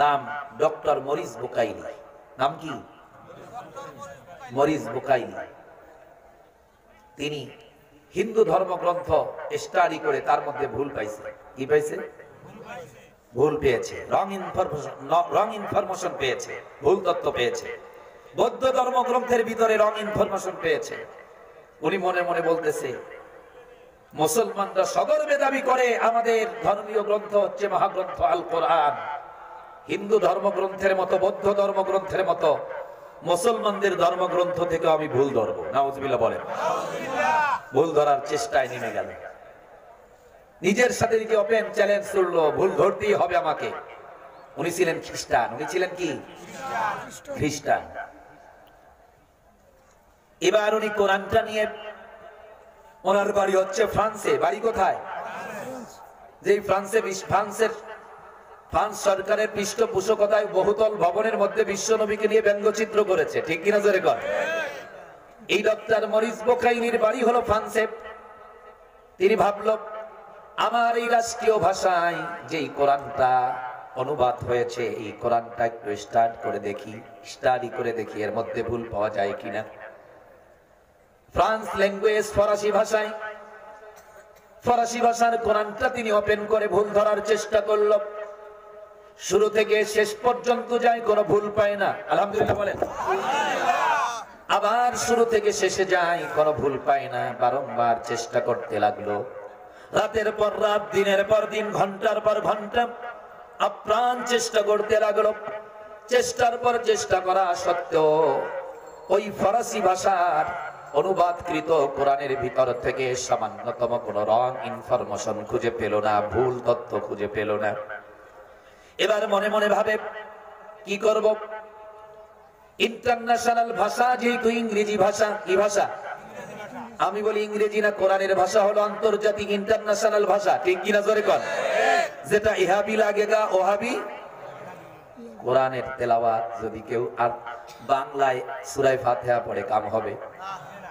নাম ডক্টর মরিস বুকাইলি। নাম কি? Morris Bucaille. তিনি হিন্দু ধর্মগ্রন্থ স্টাডি করে তার মধ্যে ভুল পাইছে। কি পাইছে? ভুল পেয়েছে, রং ইনফরমেশন পেয়েছে, ভুল তথ্য পেয়েছে। বৌদ্ধ ধর্মগ্রন্থের ভিতরে রং ইনফরমেশন পেয়েছে। উনি মনে মনে বলতেছে মুসলমানরা সগর্বে দাবি করে আমাদের ধর্মীয় গ্রন্থ হচ্ছে মহাগ্রন্থ আল কোরআন। হিন্দু ধর্মগ্রন্থের মতো, বৌদ্ধ ধর্মগ্রন্থের মতো মুসলমানদের ধর্মগ্রন্থ থেকে আমি ভুল ধরবো। নাউজুবিল্লাহ বলেন। ভুল ধরার চেষ্টায় নেমে গেল, নিজের সাথে নিজে ওপেন চ্যালেঞ্জ করলো, ভুল ধরতেই হবে আমাকে। উনি ছিলেন খ্রিস্টান। উনি ছিলেন কি? খ্রিস্টান। এবার উনি কোরআনটা নিয়ে, ওনার বাড়ি হচ্ছে ফ্রান্সে। বাড়ি কোথায়? যে ফ্রান্স সরকারের পৃষ্ঠপোষকতায় বহুতল ভবনের মধ্যে বিশ্ব নবীকে নিয়ে ব্যঙ্গচিত্র করেছে, ঠিক কিনা জোরে কর। এই ডক্টর মরিস বুকাইলির বাড়ি হলো ফ্রান্সে। তিনি ভাবলো আমার এই রাষ্ট্রীয় ভাষায় যেই কোরআনটা অনুবাদ হয়েছে, এই কোরআনটা একটু স্টাডি করে দেখি এর মধ্যে ভুল পাওয়া যায় কিনা। ফ্রান্স ল্যাঙ্গুয়েজ, ফরাসি ভাষায়, ফরাসি ভাষার কোরআনটা তিনি ওপেন করে ভুল ধরার চেষ্টা করল। শুরু থেকে শেষ পর্যন্ত যায়, কোনো ভুল পায় না। আলহামদুলিল্লাহ বলেন। আবার শুরু থেকে শেষে যায়, কোনো ভুল পায় না। বারংবার চেষ্টা করতে লাগলো, রাতের পর রাত, দিনের পর দিন, ঘন্টার পর ঘন্টা আপ্রাণ চেষ্টা করতে লাগলো। চেষ্টার পর চেষ্টা করা সত্ত্বেও ওই ফরাসি ভাষার অনুবাদকৃত কোরআনের ভিতর থেকে সামান্যতম কোন রং ইনফরমেশন খুঁজে পেল না, ভুল তথ্য খুঁজে পেল না। এবার মনে মনে ভাবে কি করব? ইন্টারন্যাশনাল ভাষা যেহেতু ইংরেজি ভাষা, কি ভাষা? আমি বলি ইংরেজি না কোরআনের ভাষা হলো আন্তর্জাতিক ইন্টারন্যাশনাল ভাষা, ঠিক কিনা জোরে কর? যেটা ইহাবি লাগেগা ওহাবি। কোরআনের তেলাওয়াত যদি কেউ আর বাংলায় সূরা ফাতিহা পড়ে কাম হবে?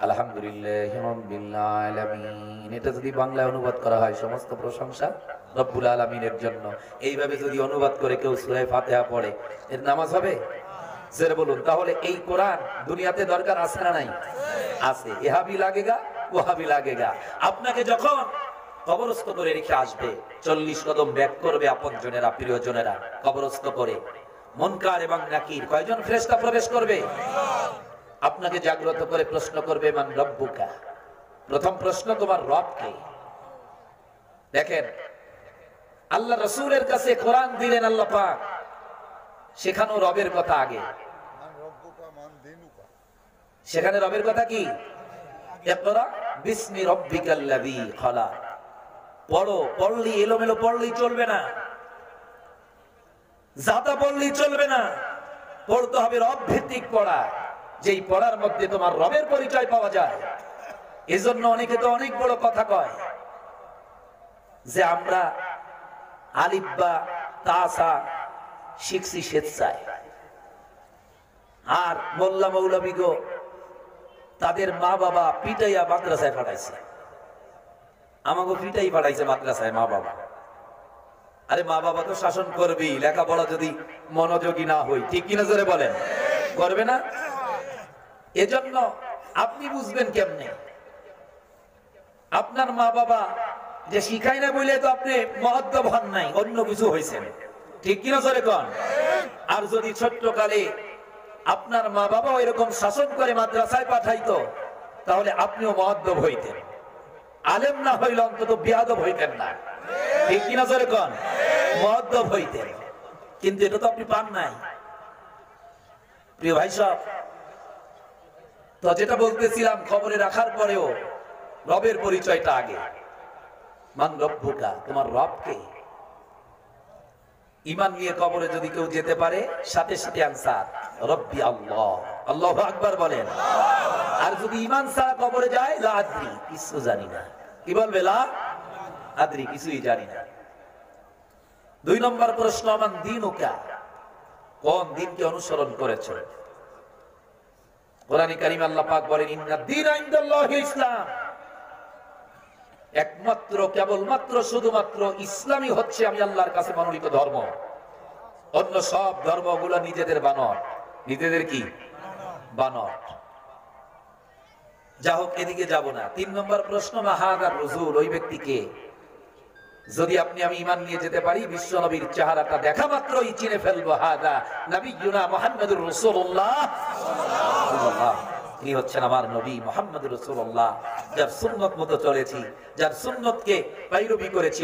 আলহামদুলিল্লাহি রাব্বিল আলামিন, এটা যদি বাংলায় অনুবাদ করা হয় সমস্ত প্রশংসা রব্বুল আলামিনের জন্য, এইভাবে যদি অনুবাদ করে কেউ সূরা ফাতিহা পড়ে এর নামাজ হবে? জোরে বলুন। তাহলে এই কোরআন দুনিয়াতে দরকার আছে না নাই? আছে। ইহাবি লাগেগা ওহাবি লাগেগা। আপনাকে যখন কবরস্থ করে রেখে আসবে, 40 কদম ব্যাক করবে আপনজনেরা প্রিয়জনেরা, কবরস্থ করে মুনকার এবং নাকির কয়জন ফেরেশতা প্রবেশ করবে? আপনাকে জাগ্রত করে প্রশ্ন করবে, মান রব্বুকা। প্রথম প্রশ্ন, তোমার রব কে? দেখেন, আল্লাহ রাসূলের কাছে কোরআন দিলেন আল্লাহ পাক, সেখানেও রবের কথা আগে। সেখানে রবের কথা কি? ইকরা বিসমি রাব্বিকাল্লাযী খালাক। পড়ো, পড়লি এলোমেলো পড়লেই চলবে না, জাতা পড়লেই চলবে না, পড়তে হবে রব ভিত্তিক পড়া, যেই পড়ার মধ্যে তোমার রবের পরিচয় পাওয়া যায়। এজন্য অনেকে তো অনেক বড় কথা কয় যে আমরা আলিফ বা তাসা শিখছি স্বেচ্ছায়, আর মোল্লা মৌলবী গো তাদের মা বাবা পিটাইয়া মাদ্রাসায় পাঠাইছে। আমাকে পিটাই পাঠাইছে মাদ্রাসায় মা বাবা। আরে মা বাবা তো শাসন করবেই, লেখাপড়া যদি মনোযোগী না হই, ঠিক কিনা জোরে বলেন? করবে না? এজন্য আপনি বুঝবেন কেমনে? আপনার মা বাবা যে শিখাই না বলে তো আপনি মুআদ্দাব হন নাই, অন্য কিছু হয়েছেন, ঠিক কিনা জোরে কোন? আর যদি ছোট্টকালে আপনার মা বাবা এরকম শাসন করে মাদ্রাসায় পাঠাইতো, তাহলে আপনিও মুআদ্দাব হইতেন। আলেম না হইলে অন্তত বিয়াদব হইতেন না, ঠিক কিনা জোরে কোন? মুআদ্দাব হইতেন। কিন্তু এটা তো আপনি পান নাই। প্রিয় ভাই সব, তো যেটা বলতেছিলাম, খবরে রাখার পরেও রবের পরিচয়টা আগে। মান রব্বুকা, তোমার রব কে? ঈমান নিয়ে কবরে যদি কেউ যেতে পারে, সাথে সাথে আনসার রব্বি আল্লাহ, আল্লাহু আকবার বলেন। আর যদি ঈমান ছাড়া কবরে যায়, লা আদ্রি, কিছু জানি না। কি বলবে? লা আদ্রি, কিছুই জানি না। 2 নম্বর প্রশ্ন, মান দীনুকা, কোন দিনকে অনুসরণ করেছো? কোরআনে কারীমে আল্লাহ পাক বলেন, ইন্নাদ দীনা ইনদাল্লাহিল ইসলাম, একমাত্র কেবলমাত্র শুধুমাত্র ইসলামই হচ্ছে আমি আল্লাহর কাছে মনোনীত ধর্ম। অন্য সব ধর্মগুলো নিজেদের বানর, নিজেদের কি বানর। যা হোক, এদিকে যাব না। 3 নম্বর প্রশ্ন, মাহাদার রাসূল, ওই ব্যক্তিকে যদি আপনি আমি ঈমান নিয়ে যেতে পারি, বিশ্ব নবীর চেহারাটা দেখা মাত্রই চিনে ফেলবো, হাদা নবিয়ুনা মুহাম্মাদুর রাসূলুল্লাহ সাল্লাল্লাহু, তিনি হচ্ছেন আমার নবী মুহাম্মদুর রাসূলুল্লাহ, যার সুন্নত মতো চলেছি, যার সুন্নতকে পাইরবি করেছি,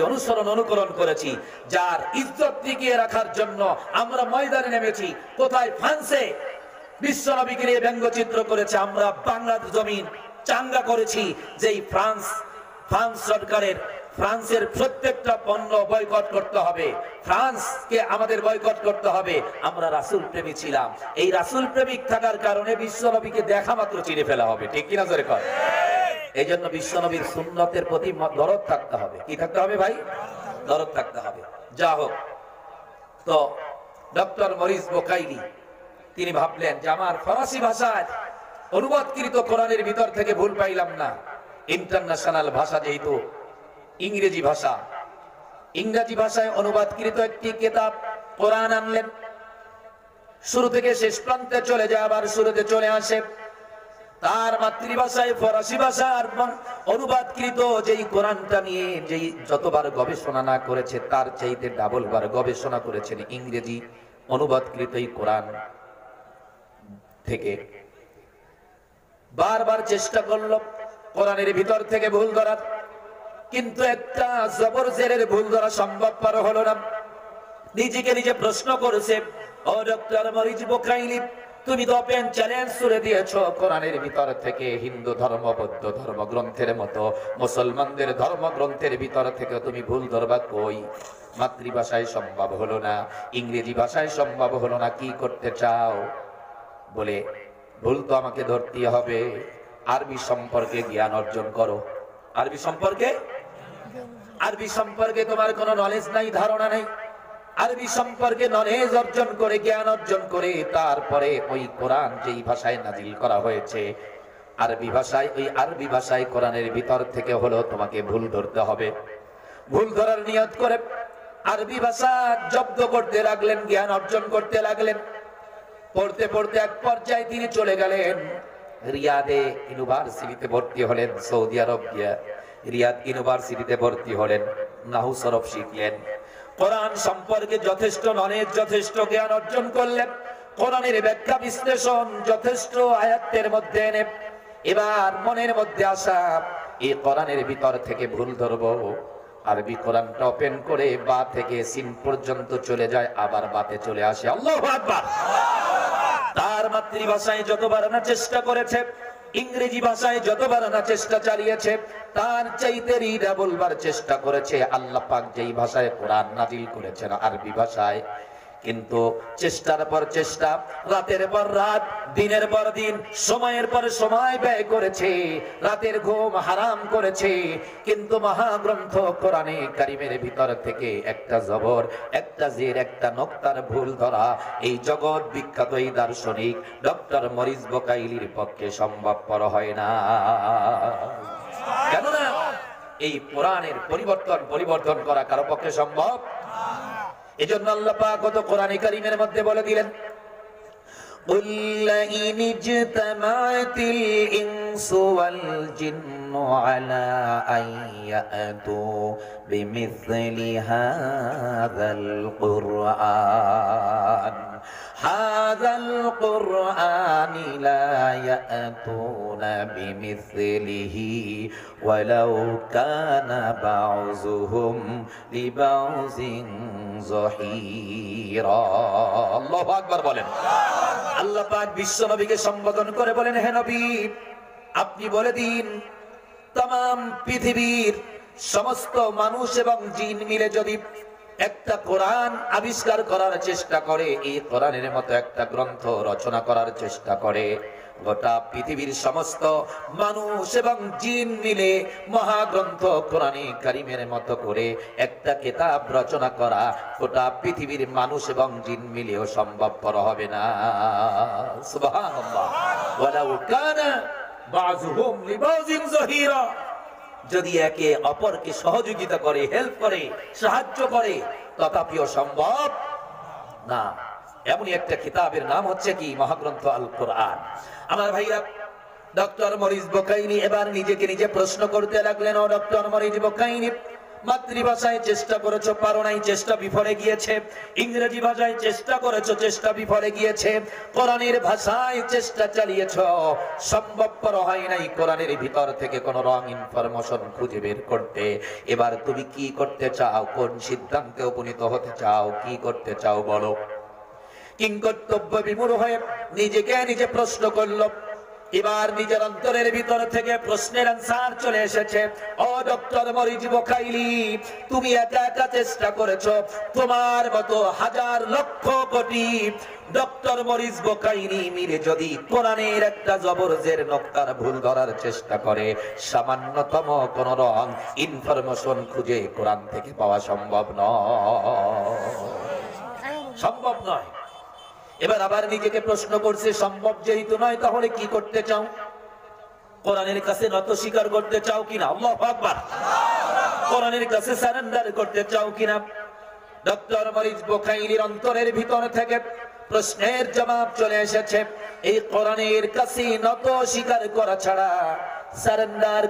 অনুকরণ করেছি, যার ইজ্জত টিকিয়ে রাখার জন্য আমরা ময়দানে নেমেছি। কোথায়? ফ্রান্সে বিশ্ব নবীকে নিয়ে ব্যঙ্গচিত্র করেছে, আমরা বাংলার জমিন চাঙ্গা করেছি। যেই ফ্রান্স সরকারের ফ্রান্সের প্রত্যেকটা পণ্য বয়কট করতে হবে, ফ্রান্সকে আমাদের বয়কট করতে হবে। আমরা রাসূল প্রেমী ছিলাম, এই রাসূল প্রেমিক থাকার কারণে বিশ্ব নবীকে দেখা মাত্র চিনে ফেলা হবে, ঠিক কিনা জোরে কর? এই জন্য বিশ্ব নবীর সুন্নতের প্রতি দরদ থাকতে হবে। কি থাকতে হবে ভাই? দরদ থাকতে হবে। যা হোক, তো ডক্টর মরিস বোকাইলি তিনি ভাবলেন যে আমার ফরাসি ভাষায় অনুবাদকৃত কোরআনের ভিতর থেকে ভুল পাইলাম না, ইন্টারন্যাশনাল ভাষা যেহেতু ইংরেজি ভাষা, ইংরেজি ভাষায় অনুবাদকৃত একটি কিতাব কোরআন আনলেন। শুরু থেকে শেষ প্রান্তে চলে যায়, আবার শুরুতে চলে আসে। তার মাতৃভাষায় ফরাসি ভাষার অনুবাদকৃত যেই কোরআনটা নিয়ে যেই যতবার গবেষণা না করেছে, তার চাইতে ডাবল বার গবেষণা করেছেন ইংরেজি অনুবাদকৃত এই কোরআন থেকে। বারবার চেষ্টা করলো কোরআনের ভিতর থেকে ভুল ধরার, কিন্তু একটা জবর জেরের ভুল ধরা সম্ভবপর হলো না। নিজেকে নিজে প্রশ্ন করেছে, ও ডক্টর মরিস বোকাইলি, তুমি তো ওপেন চ্যালেঞ্জ ছুড়ে দিয়েছো কোরআনের ভিতর থেকে হিন্দু ধর্ম, বৌদ্ধ ধর্মগ্রন্থের মতো মুসলমানদের ধর্মগ্রন্থের ভিতর থেকে তুমি ভুল ধরবা কই? মাতৃভাষায় সম্ভব হলো না, ইংরেজি ভাষায় সম্ভব হলো না, কি করতে চাও? বলে ভুল তো আমাকে ধরতে হবে, আরবি সম্পর্কে জ্ঞান অর্জন করো। আরবি সম্পর্কে তোমার কোনো নলেজ নাই, ধারণা নাই। আরবি সম্পর্কে নলেজ অর্জন করে, জ্ঞান অর্জন করে, তারপরে ওই কোরআন যেই ভাষায় নাজিল করা হয়েছে আরবি ভাষায়, ওই আরবি ভাষায় কোরআনের ভিতর থেকে হলো তোমাকে ভুল ধরতে হবে। ভুল ধরার নিয়ত করে আরবি ভাষা জব্দ করতে লাগলেন, জ্ঞান অর্জন করতে লাগলেন। পড়তে পড়তে এক পর্যায়ে তিনি চলে গেলেন রিয়াদে ইউনিভার্সিটিতে ভর্তি হলেন। সৌদি আরব গিয়া রিয়াদ ইউনিভার্সিটিতে ভর্তি হলেন, নাহু সরফ শিখলেন, কোরআন সম্পর্কে যথেষ্ট নলেজ, যথেষ্ট জ্ঞান অর্জন করলেন, কোরআনের ব্যাখ্যা বিশ্লেষণ যথেষ্ট আয়াতের মধ্যে এনে এবার মনের মধ্যে আসা এই কোরআনের ভিতর থেকে ভুল ধরবো। আরবি কোরআনটা ওপেন করে বা থেকে সিন পর্যন্ত চলে যায়, আবার বাতে চলে আসে। আল্লাহু আকবার। তার মাতৃভাষায় যতবার না চেষ্টা করেছে, ইংরেজি ভাষায় যতবার না চেষ্টা চালিয়েছে, তার চাইতে ডাবলবার চেষ্টা করেছে আল্লাহ পাক যেই ভাষায় কোরআন নাজিল করেছেন আরবি ভাষায়। কিন্তু চেষ্টার পর চেষ্টা, রাতের পর রাত, দিনের পর দিন, সময়ের পর সময় ব্যয় করেছে, রাতের ঘুম হারাম করেছে, কিন্তু মহাগ্রন্থ কোরআনে কারিমের ভিতর থেকে একটা জবর, একটা জের, একটা নক্তার ভুল ধরা এই জগৎ বিখ্যাত এই দার্শনিক ডক্টর মরিস বুকাইলির পক্ষে সম্ভবপর হয় না। কেননা এই কোরআনের পরিবর্তন করা কারো পক্ষে সম্ভব। এজন্য আল্লাহ পাক কত কোরআনে কারীমের মধ্যে বলে দিলেন, قُلْ لَئِنِ اجْتَمَعَتِ الْإِنسُ وَالْجِنُّ عَلَىٰ أَن يَأْتُوا بِمِثْلِ هَٰذَا الْقُرْآنِ لَا يَأْتُونَ بِمِثْلِهِ وَلَوْ كَانَ بَعْضُهُمْ لِبَعْضٍ ظَهِيرًا। আল্লাহু আকবার বলেন। আল্লাহ পাক বিশ্ব নবীকে সম্বোধন করে বলেন, হে নবী, আপনি বলে দিন तमाम পৃথিবীর সমস্ত মানুষ এবং জিন মিলে যদি একটা কোরআন আবিষ্কার করার চেষ্টা করে, এই কোরআনের মতো একটা গ্রন্থ রচনা করার চেষ্টা করে, গোটা পৃথিবীর সমস্ত মানুষ এবং জিন মিলে মহাগ্রন্থ কোরআনে কারীমের মতো করে একটা কিতাব রচনা করা গোটা পৃথিবীর মানুষ এবং জিন মিলেও সম্ভবপর হবে না। সুবহানাল্লাহ। ওয়ালাউ কানা বাযুহুম লিবাযিন যহিরা, যদি একে অপরকে সহযোগিতা করে, হেল্প করে, সাহায্য করে, তথাপিও সম্ভব না। এমনই একটা কিতাবের নাম হচ্ছে কি মহাগ্রন্থ আল কোরআন। আমার ভাইরা, ডক্টর মরিস বুকাইলি এবার নিজেকে নিজে প্রশ্ন করতে লাগলেন, ও ডক্টর মরিস বুকাইলি, মাতৃভাষায় চেষ্টা করেছো, পারো নাই, চেষ্টা বিফলে গিয়েছে। ইংরেজি ভাষায় চেষ্টা করেছো, চেষ্টা বিফলে গিয়েছে। কোরআনের ভাষায় চেষ্টা চালিয়েছো, সম্ভবপর হয় নাই কোরআনের ভিতর থেকে কোন রং ইনফরমেশন খুঁজে বের করতে। এবার তুমি কি করতে চাও? কোন সিদ্ধান্তে উপনীত হতে চাও? কি করতে চাও বলো? কিংকর্তব্য বিমূঢ় হয়ে নিজেকে নিজে প্রশ্ন করলো। এবার নিজের অন্তরের ভিতর থেকে প্রশ্নের আনসার চলে এসেছে। ও ডক্টর মরিস বুকাইলি, তুমি একা একা চেষ্টা করেছো, তোমার মতো হাজার lakh crore doctor Morris Bucaille মিলে যদি কোরআনের একটা জবরজের নক্তার ভুল ধরার চেষ্টা করে, সামান্যতম কোন রং ইনফরমেশন খুঁজে কোরআন থেকে পাওয়া সম্ভব নয়। এবার আবার নিজেকে প্রশ্ন করছে, সম্ভব যেহেতু নয়, তাহলে কি করতে চাও? কোরআনের কাছে নত স্বীকার করতে চাও কিনা? আল্লাহু আকবার। কোরআনের কাছে সারেন্ডার করতে চাও কিনা? ডক্টর মরিস বুকাইলির অন্তরের ভিতর থেকে প্রশ্নের জবাব চলে এসেছে। এই কোরআনের কাছে নত স্বীকার করা ছাড়া, সারেন্ডার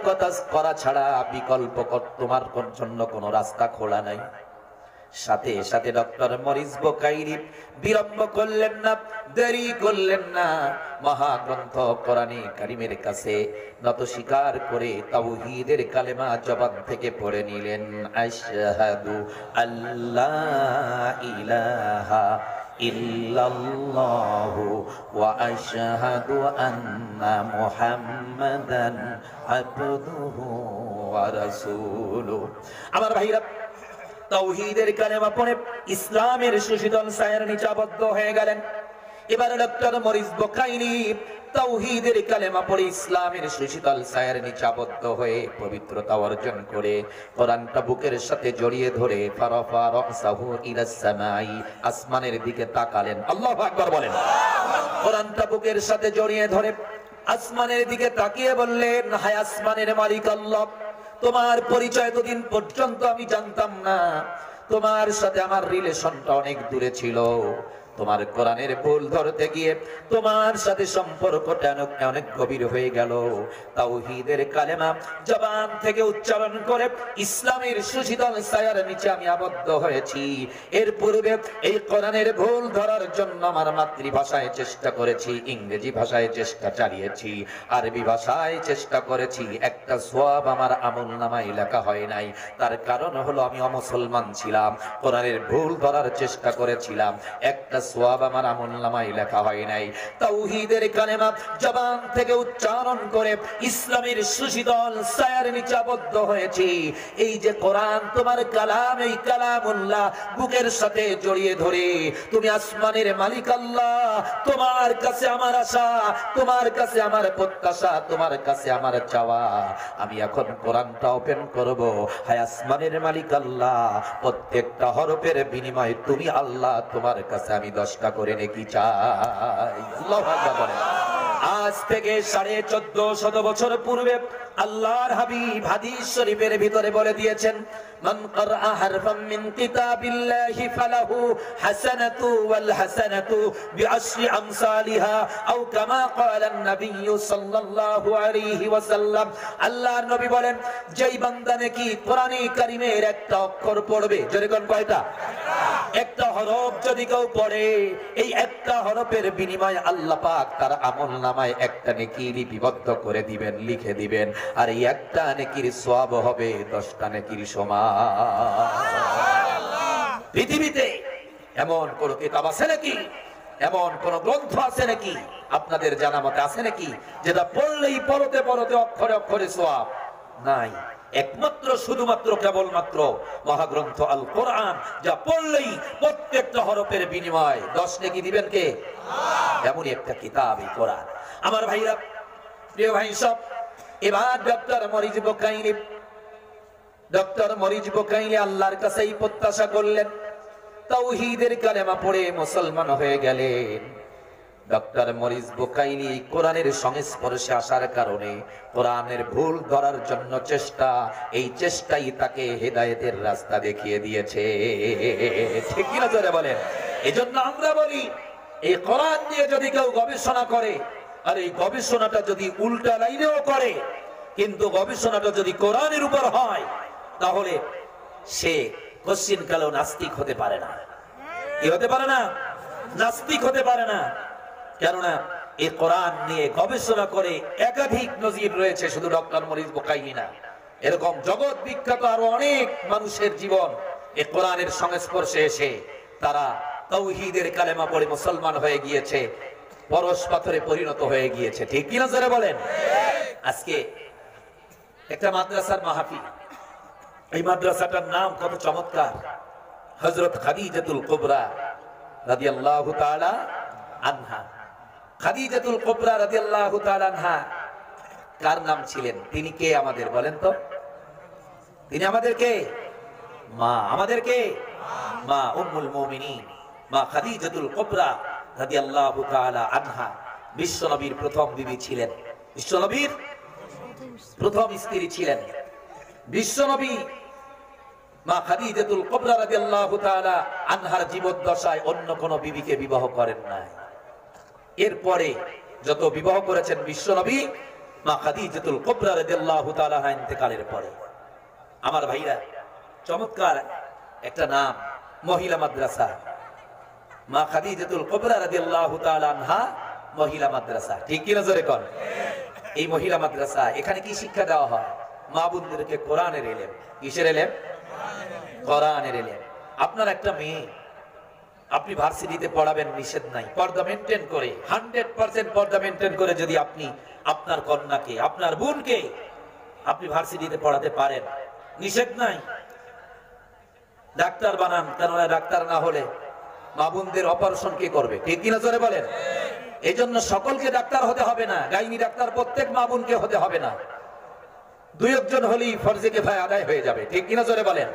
করা ছাড়া বিকল্প তোমার জন্য কোনো রাস্তা খোলা নাই। সাথে সাথে ডক্টর মরিস বুকাইলি বিলম্ব করলেন না, দেরি করলেন না, মহাগ্রন্থ কোরআনে কারীমের কাছে নত স্বীকার করে তাওহীদের কালেমা জবান থেকে পড়ে নিলেন, আশহাদু আল্লা ইলাহা ইল্লাল্লাহু ওয়া আশহাদু আন্না মুহাম্মাদান আবদুহু ওয়া রাসূলুহু। আমার ভাইরা, তাওহীদের কালেমা পড়ে ইসলামের সুশীতল ছায়ার নিচে আবদ্ধ হয়ে গেলেন। এবার ডক্টর মরিস বুকাইলি তাওহীদের কালেমা পড়ে ইসলামের সুশীতল ছায়ার নিচে আবদ্ধ হয়ে পবিত্রতা অর্জন করে কোরআনটা বুকের সাথে জড়িয়ে ধরে ফারাফা রাসাহু ইলাস সামাই, আসমানের দিকে তাকালেন। আল্লাহু আকবার বলেন। কোরআনটা বুকের সাথে জড়িয়ে ধরে আসমানের দিকে তাকিয়ে বললেন, হায় আসমানের মালিক আল্লাহ, তোমার পরিচয় এতদিন পর্যন্ত আমি জানতাম না। তোমার সাথে আমার রিলেশনটা অনেক দূরে ছিল। তোমার কোরআনের ভুল ধরতে গিয়ে তোমার সাথে সম্পর্কটা অনেক গভীর হয়ে গেল। তাওহীদের কালেমা জবান থেকে উচ্চারণ করে ইসলামের সুশীতল ছায়ার নিচে আমি আবদ্ধ হয়েছি। এর পূর্বে এই কোরআনের ভুল ধরার জন্য আমার মাতৃভাষায় চেষ্টা করেছি, ইংরেজি ভাষায় চেষ্টা চালিয়েছি, আরবি ভাষায় চেষ্টা করেছি, একটা সওয়াব আমার আমলনামায় লেখা হয় নাই। তার কারণ হলো আমি অমুসলমান ছিলাম, কোরআনের ভুল ধরার চেষ্টা করেছিলাম, একটা সওয়াব আমার আমলনামায় লেখা হয় নাই। তাওহীদের কালেমা জবান থেকে উচ্চারণ করে ইসলামের সুশীতল ছায়ার নিচে আবদ্ধ হয়েছি। এই যে কোরআন তোমার কালাম, এই কালামুল্লাহ বুকের সাথে জড়িয়ে ধরে তুমি আসমানের মালিক আল্লাহ, তোমার কাছে আমার আশা, তোমার কাছে আমার প্রত্যাশা, তোমার কাছে আমার চাওয়া। আমি এখন কোরআনটা ওপেন করব। হায় আসমানের মালিক আল্লাহ, প্রত্যেকটা হরফের বিনিময়ে তুমি আল্লাহ, তোমার কাছে আমি 10টা করে নেকি চাই। আল্লাহু আকবার বলেন। আজ থেকে 1450 বছর পূর্বে আল্লাহর হাবিব হাদিস শরীফের ভিতরে বলে দিয়েছেন, মান ক্বারা হারফাম মিন কিতাবিল্লাহি ফালাহু হাসানাতু ওয়াল হাসানাতু বিআশরি আমসালিহা আও কামা ক্বালা an-নবী সাল্লাল্লাহু আলাইহি ওয়াসাল্লাম। আল্লাহর নবী বলেন, যেই বান্দা নাকি কোরআনে কারীমের একটা অক্ষর পড়বে, জোরে কোন কয়টা? একটা হরফ যদি কেউ পড়ে, এই একটা হরফের বিনিময়ে আল্লাহ পাক তার আমলনামায় একটা নেকি লিপিবদ্ধ করে দিবেন, লিখে দিবেন। আর এই একটা নেকির সওয়াব হবে 10টা নেকির সমান। পৃথিবীতে এমন কোন কিতাব আছে নাকি, এমন কোন গ্রন্থ আছে নাকি, আপনাদের জানা মতে আছে নাকি, যেটা পড়লেই পড়তে পড়তে অক্ষরে অক্ষরে সওয়াব? নাই। একমাত্র শুধুমাত্র কেবলমাত্র মহাগ্রন্থ আল কোরআন, যা পড়লেই প্রত্যেকটা হরফের বিনিময় 10 নেকি দিবেন কে? এমনই একটা কিতাব এই কোরআন। আমার ভাইরা, প্রিয় ভাই সব, এবার ডক্টর মরিজ বুকাইলি আল্লাহর কাছে এই প্রত্যাশা করলেন, তাওহীদের কালেমা পড়ে মুসলমান হয়ে গেলেন। ডক্টর মরিস বুকাইলি কোরআনের সংস্পর্শে আসার কারণে কোরআনের ভুল ধরার জন্য চেষ্টা, এই চেষ্টাই তাকে হেদায়েতের রাস্তা দেখিয়ে দিয়েছে। ঠিক কি না জোরে বলেন? এজন্য আমরা বলি, এই কোরআন নিয়ে যদি কেউ গবেষণা করে, আর এই গবেষণাটা যদি উল্টা লাইনেও করে, কিন্তু গবেষণাটা যদি কোরআনের উপর হয়, তাহলে সে কোশ্চিন কালেও নাস্তিক হতে পারে না। কি হতে পারে না? নাস্তিক হতে পারে না। কেননা এই কোরআন নিয়ে গবেষণা করে একাধিক নজির রয়েছে, শুধু ডক্টর মরিস বুকাইলি না, এরকম জগৎ বিখ্যাত আরো অনেক মানুষের জীবন এই কোরআনের সংস্পর্শে এসে তারা তাওহীদের কালেমা পড়ে মুসলমান হয়ে গিয়েছে, পরশ পাথরে পরিণত হয়ে গিয়েছে। ঠিক কিনা জোরে বলেন? আজকে একটা মাদ্রাসার মাহফিল, এই মাদ্রাসাটার নাম কত চমৎকার, হযরত খাদিজাতুল কুবরা রাদিয়াল্লাহু তাআলা আনহা। খাদিজাতুল কুবরা রাদিয়াল্লাহু তাআলা আনহা কার নাম ছিলেন? তিনি কে আমাদের বলেন তো? তিনি আমাদের কে? মা। আমাদের কে? মা উম্মুল মুমিনিন, মা খাদিজাতুল কুবরা রাদিয়াল্লাহু তাআলা আনহা বিশ্বনবীর প্রথম বিবি ছিলেন, বিশ্বনবীর প্রথম স্ত্রী ছিলেন। বিশ্বনবী মা খাদিজাতুল কুবরা রাদিয়াল্লাহু তাআলা আনহার জীবদ্দশায় অন্য কোন বিবিকে বিবাহ করেন নাই। এরপরে যত বিবাহ করেছেন বিশ্বনবী মা খাদিজাতুল কুবরা রাদিয়াল্লাহু তাআলা ইন্তেকালের পরে। আমার ভাইরা, চমৎকার একটা নাম, মহিলা মাদ্রাসা, মা খাদিজাতুল কুবরা রাদিয়াল্লাহু তাআলা আনহা মহিলা মাদ্রাসা। ঠিক কি না জোরে কোন? এই মহিলা মাদ্রাসা, এখানে কি শিক্ষা দেওয়া হয়? মা বোনদেরকে কোরআনের ইলম। কিসের ইলম? কোরআনের ইলম। আপনার একটা মেয়ে আপনি ভার্সিটিতে পড়াবেন, নিষেধ নাই, পর্দা মেনটেন করে 100% পর্দা মেনটেন করে যদি আপনি আপনার কন্যাকে, আপনার বোনকে আপনি ভার্সিটিতে পড়াতে পারেন, নিষেধ নাই। ডাক্তার বানান, কেননা ডাক্তার না হলে মা বোনদের অপারেশন কে করবে? ঠিক কিনা জোরে বলেন। এই জন্য সকলকে ডাক্তার হতে হবে না, গাইনি ডাক্তার প্রত্যেক মা বোনকে হতে হবে না, দুই একজন হলেই ফরজে কিফায়া আদায় হয়ে যাবে। ঠিক কিনা জোরে বলেন।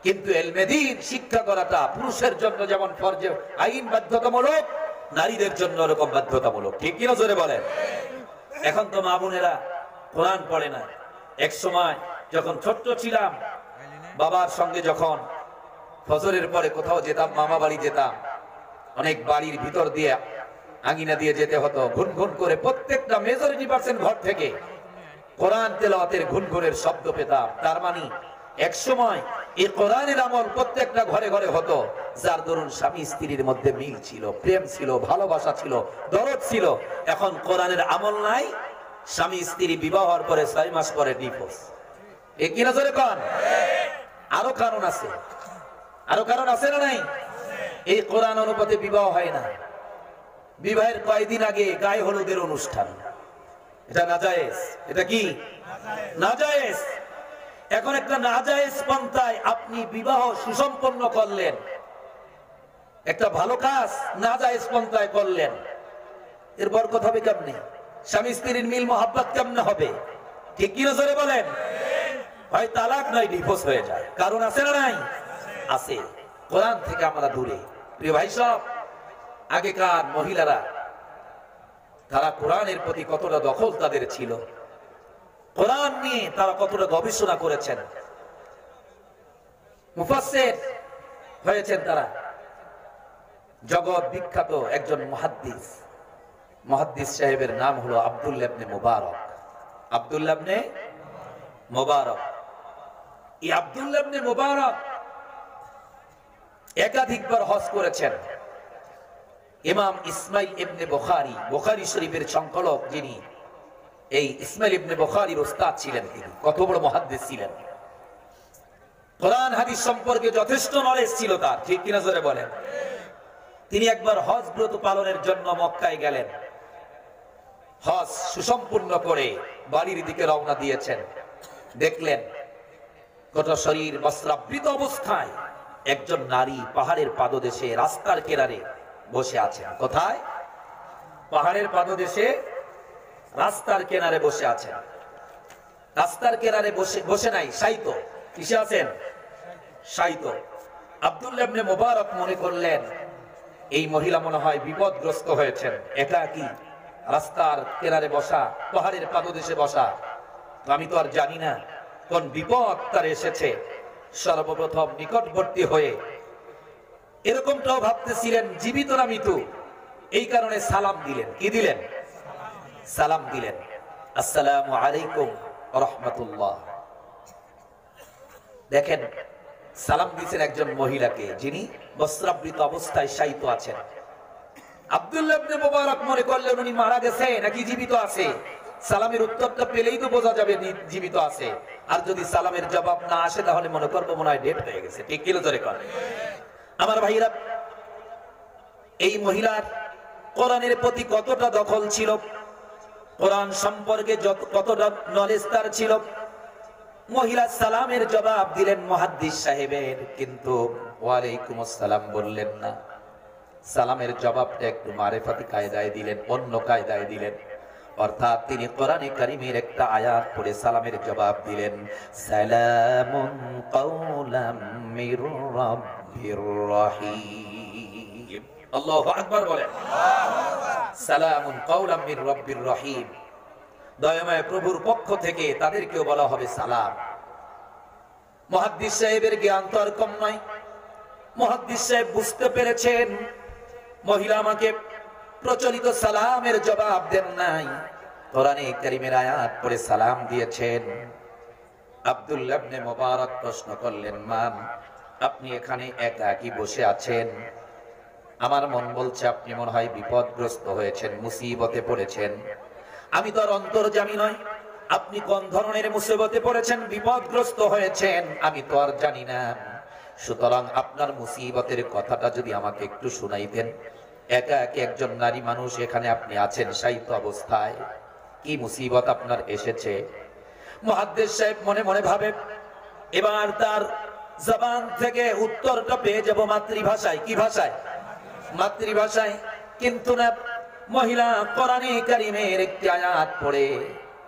কিন্তু ইলমে দ্বীন শিক্ষা করাটা পুরুষের জন্য যেমন ফরজে আইন বাধ্যতামূলক, নারীদের জন্য এরকম বাধ্যতামূলক। ঠিক কিনা জোরে বলেন। এখন তো মা বোনেরা কোরআন পড়ে না। এক সময় যখন ছোট্ট ছিলাম, বাবার সঙ্গে যখন ফজরের পরে কোথাও যেতাম, মামা বাড়ি যেতাম, অনেক বাড়ির ভিতর দিয়ে আঙিনা দিয়ে যেতে হতো, ঘুনঘুন করে প্রত্যেকটা মেজরিটি পার্সেন্ট ঘর থেকে কোরআন তেলাওয়াতের ঘুনঘুনের শব্দ পেতাম। তার মানে এক সময় এই কোরআনের আমল প্রত্যেকটা ঘরে ঘরে হতো, যার দরুন স্বামী স্ত্রীর মধ্যে মিল ছিল, প্রেম ছিল, ভালোবাসা ছিল, দরদ ছিল। এখন কোরআনের আমল নাই, স্বামী স্ত্রী বিবাহ হওয়ার পরে 6 মাস পরে ডিভোর্স। এই কি নজরে কোন? আরো কারণ আছে, আরো কারণ আছে না নাই? এই কোরআন অনুপাতে বিবাহ হয় না। বিবাহের কয়েকদিন আগে গায়ে হলুদের অনুষ্ঠান, এটা নাজায়েজ। এটা কি নাজায়েজ? এখন একটা নাজায়েজ পন্থায় আপনি বিবাহ সুসম্পন্ন করলেন, একটা ভালো কাজ নাজায়েজ পন্থায় করলেন, এর বরকত হবে কেমনে? স্বামী স্ত্রীর মিল মোহাব্বত কেমনে হবে? ঠিক কি নজরে বলেন। হয় তালাক নয় ডিভোর্স হয়ে যায়। কারণ আছে না নাই? আছে। কোরআন থেকে আমরা দূরে। প্রিয় ভাই সব, আগেকার মহিলারা তারা কোরআনের প্রতি কতটা দখল তাদের ছিল, কোরআন নিয়ে তারা কতটা গবেষণা করেছেন, মুফাসসির হয়েছেন তারা। জগৎ বিখ্যাত একজন মুহাদ্দিস সাহেবের নাম হলো আব্দুল্লাহ ইবনে মুবারক। আব্দুল্লাহ ইবনে মুবারক। এই আব্দুল্লাহ ইবনে মুবারক একাধিকবার হজ করেছেন। ইমাম ইসমাইল ইবনে বুখারী, বুখারী শরীফের সংকলক যিনি, এই ইসমাইল ইবনে বুখারীর ওস্তাদ ছিলেন। তিনি কত বড় মুহাদ্দিস ছিলেন, কোরআন হাদিস সম্পর্কে যথেষ্ট নলেজ ছিল তার। ঠিক কিনা জোরে বলেন। তিনি একবার হজ ব্রত পালনের জন্য মক্কায় গেলেন, হজ সুসম্পূর্ণ করে বাড়ির দিকে রওনা দিয়েছেন। দেখলেন গোটা শরীর বস্ত্রাবৃত অবস্থায় একজন নারী পাহাড়ের পাদদেশে রাস্তার কিনারে বসে আছেন। কোথায়? পাহাড়ের পাদদেশে রাস্তার কিনারে বসে আছেন। রাস্তার কিনারে বসে নাই, শায়িত। কিসে আছেন? শায়িত। আব্দুল্লাহ ইবনে মুবারক মনে করলেন এই মহিলা মনে হয় বিপদগ্রস্ত হয়েছেন, একাকী রাস্তার কিনারে বসা, পাহাড়ের পাদদেশে বসা। আমি তো আর জানি না কোন বিপদ তার এসেছে। সর্বপ্রথম নিকটবর্তী হয়ে এরকমটাও ভাবতেছিলেন জীবিত না মৃত। এই কারণে সালাম দিলেন। কি দিলেন? সালাম দিলেন, আসসালামু আলাইকুম ওয়া রাহমাতুল্লাহ। দেখেন, সালাম দিয়েছেন একজন মহিলাকে যিনি বস্ত্রাবৃত অবস্থায় শায়িত আছেন। আব্দুল্লাহ ইবনে মুবারক মনে করলেন উনি মারা গেছে নাকি জীবিত আছে। সালামের উত্তরটা পেলেই তো বোঝা যাবে জীবিত আছে, আর যদি সালামের জবাব না আসে তাহলে মনে করবো মনে হয় ডেট হয়ে গেছে। ঠিক কিলো ধরে করে। আমার ভাইরা, এই মহিলার কোরআনের প্রতি কতটা দখল ছিল, কোরআন সম্পর্কে কতটা নলেজ তার ছিল। মহিলা সালামের জবাব দিলেন মুহাদ্দিস সাহেবের, কিন্তু ওয়ালাইকুম আসসালাম বললেন না। সালামের জবাবটা একটু মারেফাতি কায়দায় দিলেন, অন্য কায়দায় দিলেন। অর্থাৎ তিনি কোরআনে কারীমের একটা আয়াত পড়ে সালামের জবাব দিলেন, সালামুন কাওলাম মির রাব্বির রহিম। আল্লাহু আকবার বলেন। সালামুন কাওলাম মির রাব্বির রহিম। দয়াময় প্রভুর পক্ষ থেকে তাদেরকেও বলা হবে সালাম। মুহাদ্দিস সাহেবের জ্ঞান তো আর কম নয়। মুহাদ্দিস সাহেব বুঝতে পেরেছেন মহিলা আমাকে প্রচলিত সালামের জবাব দেন নাই, কোরআনে কারীমের আয়াত পড়ে সালাম দিয়েছেন। আব্দুল্লাহ ইবনে মুবারক প্রশ্ন করলেন, মান আপনি এখানে একাকী বসে আছেন, আমার মন বলছে আপনি মনে হয় বিপদগ্রস্ত হয়েছেন, মুসিবতে পড়েছেন। আমি তো আর অন্তর্যামী নই, আপনি কোন ধরনের মুসিবতে পড়েছেন, বিপদগ্রস্ত হয়েছেন আমি তো আর জানি না। সুতরাং আপনার মুসিবতের কথাটা যদি আমাকে একটু শুনাইতেন। একা একা একজন নারী মানুষ, এখানে আপনি আছেন শায়িত অবস্থায়, কি মুসিবত আপনার এসেছে? মুহাদ্দিস সাহেব মনে মনে ভাবে, এবার তার জবান থেকে উত্তরটা পেয়ে যাব মাতৃভাষায়। কি ভাষায়? মাতৃভাষায়। কিন্তু না, মহিলা কোরআনে কারীমের একটি আয়াত পড়ে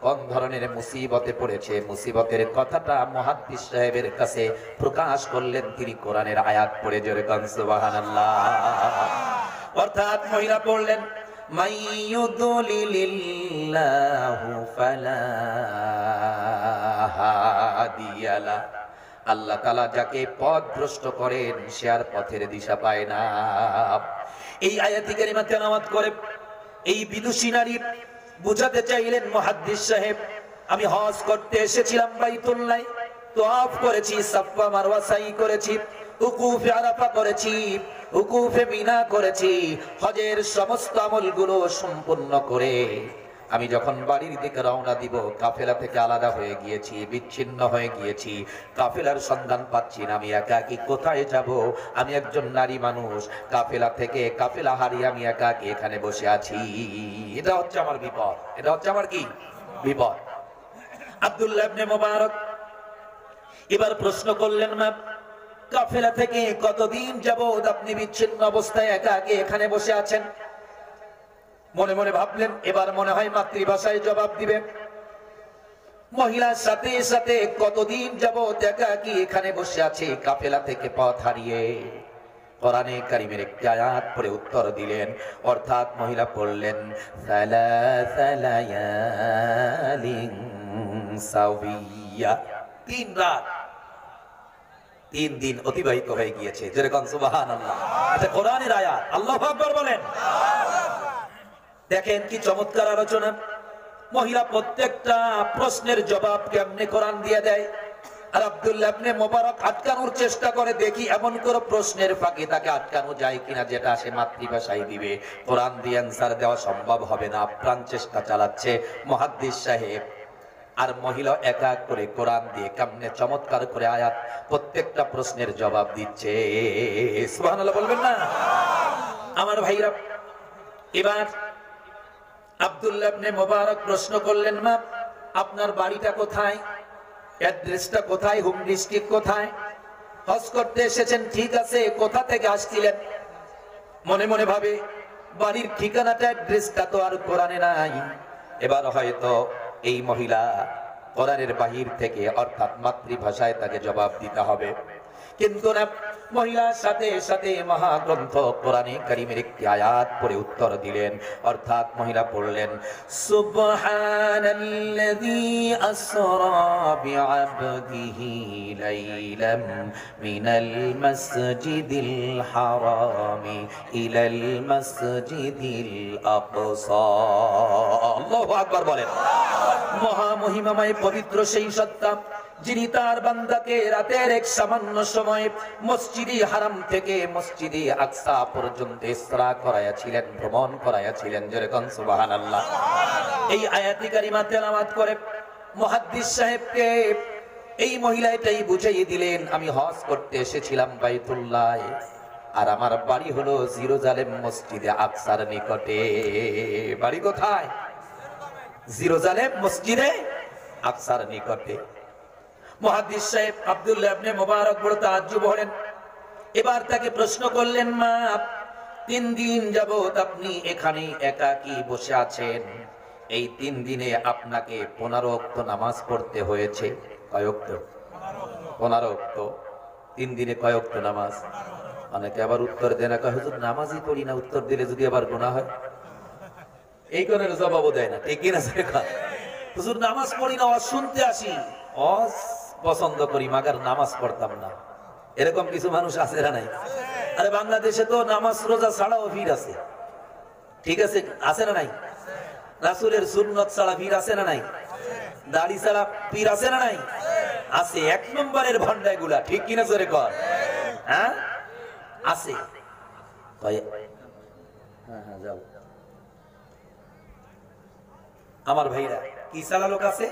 কোন ধরনের মুসিবতে পড়েছে, মুসিবতের কথাটা মুহাদ্দিস সাহেবের কাছে প্রকাশ করলেন। তিনি কোরআনের আয়াত পড়ে জোরে কোন সুবহানাল্লাহ। অর্থাৎ মহিলা পড়লেন, মাইয়ুদলিলিল্লাহু ফালা হাদিয়ালা। আল্লাহ তাআলা যাকে পথভ্রষ্ট করেন সে আর পথের দিশা পায় না। এই আয়াতি কারিমা তেলাওয়াত করে এই বিদুষী নারী বুঝাতে চাইলেন, মুহাদ্দিস সাহেব আমি হজ করতে এসেছিলাম বাইতুল্লাহ, তাওয়াফ করেছি, সাফা মারওয়া সাই করেছি, উকুফে আরাফা করেছি, উকুফে মিনা করেছি, হজের সমস্ত আমলগুলো সম্পূর্ণ করে আমি যখন বাড়ির দিকে রওনা দিব, কাফেলা থেকে আলাদা হয়ে গিয়েছি, বিচ্ছিন্ন হয়ে গিয়েছি, কাফেলার সন্ধান পাচ্ছি না। আমি একাকী কোথায় যাব? আমি একজন নারী মানুষ, কাফেলা থেকে কাফেলা হারিয়ে আমি একাকী এখানে বসে আছি। এটা হচ্ছে আমার বিপদ, এটা হচ্ছে আমার কি বিপদ। আব্দুল্লাহ ইবনে মুবারক এবার প্রশ্ন করলেন, মা কাফেলা থেকে কতদিন যাবত আপনি বিচ্ছিন্ন অবস্থায় একাকী এখানে বসে আছেন? মনে মনে ভাবলেন, এবার মনে হয় মাতৃভাষায় জবাব দিবে। মহিলার সাথে সাথে কতদিন যাবত একাকী এখানে বসে আছে কাফেলা থেকে পথ হারিয়ে? কোরআনে কারীমের একটি আয়াত পড়ে উত্তর দিলেন। অর্থাৎ মহিলা পড়লেন, সালাসা লায়ালিন সাওয়িয়া, 3 রাত 3 দিন অতিবাহিত হয়ে গিয়েছে। যেরকম সুবহানাল্লাহ, এটা কোরআনের আয়াত। আল্লাহু আকবার বলেন। দেখেন কি চমৎকার আলোচনা। মহিলা প্রত্যেকটা প্রশ্নের জবাব কেমনে কোরআন দিয়ে দেয়। আর আব্দুল্লাহ ইবনে মুবারক আটকানোর চেষ্টা করে, দেখি এমন কোন প্রশ্নের ফাঁকে তাকে আটকানো যায় কিনা যেটা সে মাতৃভাষায় দিবে। কোরআন দিয়ে অ্যানসার দেওয়া সম্ভব হবে না, প্রাণ চেষ্টা চালাচ্ছে মুহাদ্দিস সাহেব। আর মহিলা একা এক করে কোরআন দিয়ে কেমনে চমৎকার করে আয়াত প্রত্যেকটা প্রশ্নের জবাব দিচ্ছে। সুবহানাল্লাহ বলবেন না আমার ভাইরা? এবার আব্দুল্লাহ ইবনে মুবারক প্রশ্ন করলেন, মা আপনার বাড়িটা কোথায়, অ্যাড্রেসটা কোথায়, হোম ডিস্ট্রিক্ট কোথায়? হজ করতে এসেছেন ঠিক আছে, কোথা থেকে আসছিলেন? মনে মনে ভাবে, বাড়ির ঠিকানাটা অ্যাড্রেসটা তো আর কোরআনে নাই। এবার হয়তো এই মহিলা কোরআনের বাহির থেকে অর্থাৎ মাতৃভাষায় তাকে জবাব দিতে হবে। কিন্তু না, মহিলার সাথে সাথে মহাগ্রন্থ কোরআনে কারীমের একটি আয়াত পড়ে উত্তর দিলেন। অর্থাৎ মহিলা পড়লেন, সুবহানাল্লাযী আসরা বিআবদিহি লাইলাম মিনাল মাসজিদিল হারামি ইলাল মাসজিদিল আকসা। আল্লাহু আকবার বলেন। মহা মহিমাময় পবিত্র সেই সত্তা যিনি তার বান্দাকে রাতের এক সামান্য সময় মসজিদে হারাম থেকে মসজিদে আকসা পর্যন্ত ইসরা করাইয়াছিলেন, ভ্রমণ করাইয়াছিলেন। যেরকম সুবহানাল্লাহ। এই আয়াতি কারিমা তেলাওয়াত করে মুহাদ্দিস সাহেবকে এই মহিলা এটাই বুঝিয়ে দিলেন, আমি হজ করতে এসেছিলাম বাইতুল্লাহ, আর আমার বাড়ি হলো জেরুজালেম মসজিদে আকসার নিকটে। বাড়ি কোথায়? জেরুজালেম মসজিদে আকসার নিকটে। মুহাদ্দিস সাহেব আব্দুল্লাহ ইবনে মুবারক বড় তাজ্জুব হলেন। এবার তাকে প্রশ্ন করলেন, মা 3 দিন যাবত আপনি এখানে একাকী বসে আছেন, এই 3 দিনে আপনাকে 15 ওয়াক্ত নামাজ পড়তে হয়েছে। কয় ওয়াক্ত? 15 ওয়াক্ত। 3 দিনে কয় ওয়াক্ত নামাজ? অনেকে আবার উত্তর দেয় না, কয় হুজুর নামাজই পড়ি না, উত্তর দিলে যদি আবার গুনাহ হয়। এই কারণে জবাবও দেয় না, ঠিক কিনা? হুজুর নামাজ পড়ি না, শুনতে আসি, পছন্দ করি, মাগার নামাজ পড়তাম না। এরকম কিছু মানুষ আছে না নাই? আরে বাংলাদেশে তো নামাজ রোজা ছাড়াও ভিড় আছে, ঠিক আছে? আছে না নাই? রাসূলের সুন্নাত ছাড়া ভিড় আছে না নাই? দাড়ি ছাড়া ভিড় আছে না নাই? আছে। 1 নম্বরের ভন্ডা এগুলা, ঠিক কিনা জোরে কর? হ্যাঁ আছে। হ্যাঁ হ্যাঁ যাও। আমার ভাইরা কি ছাড়া লোক আছে?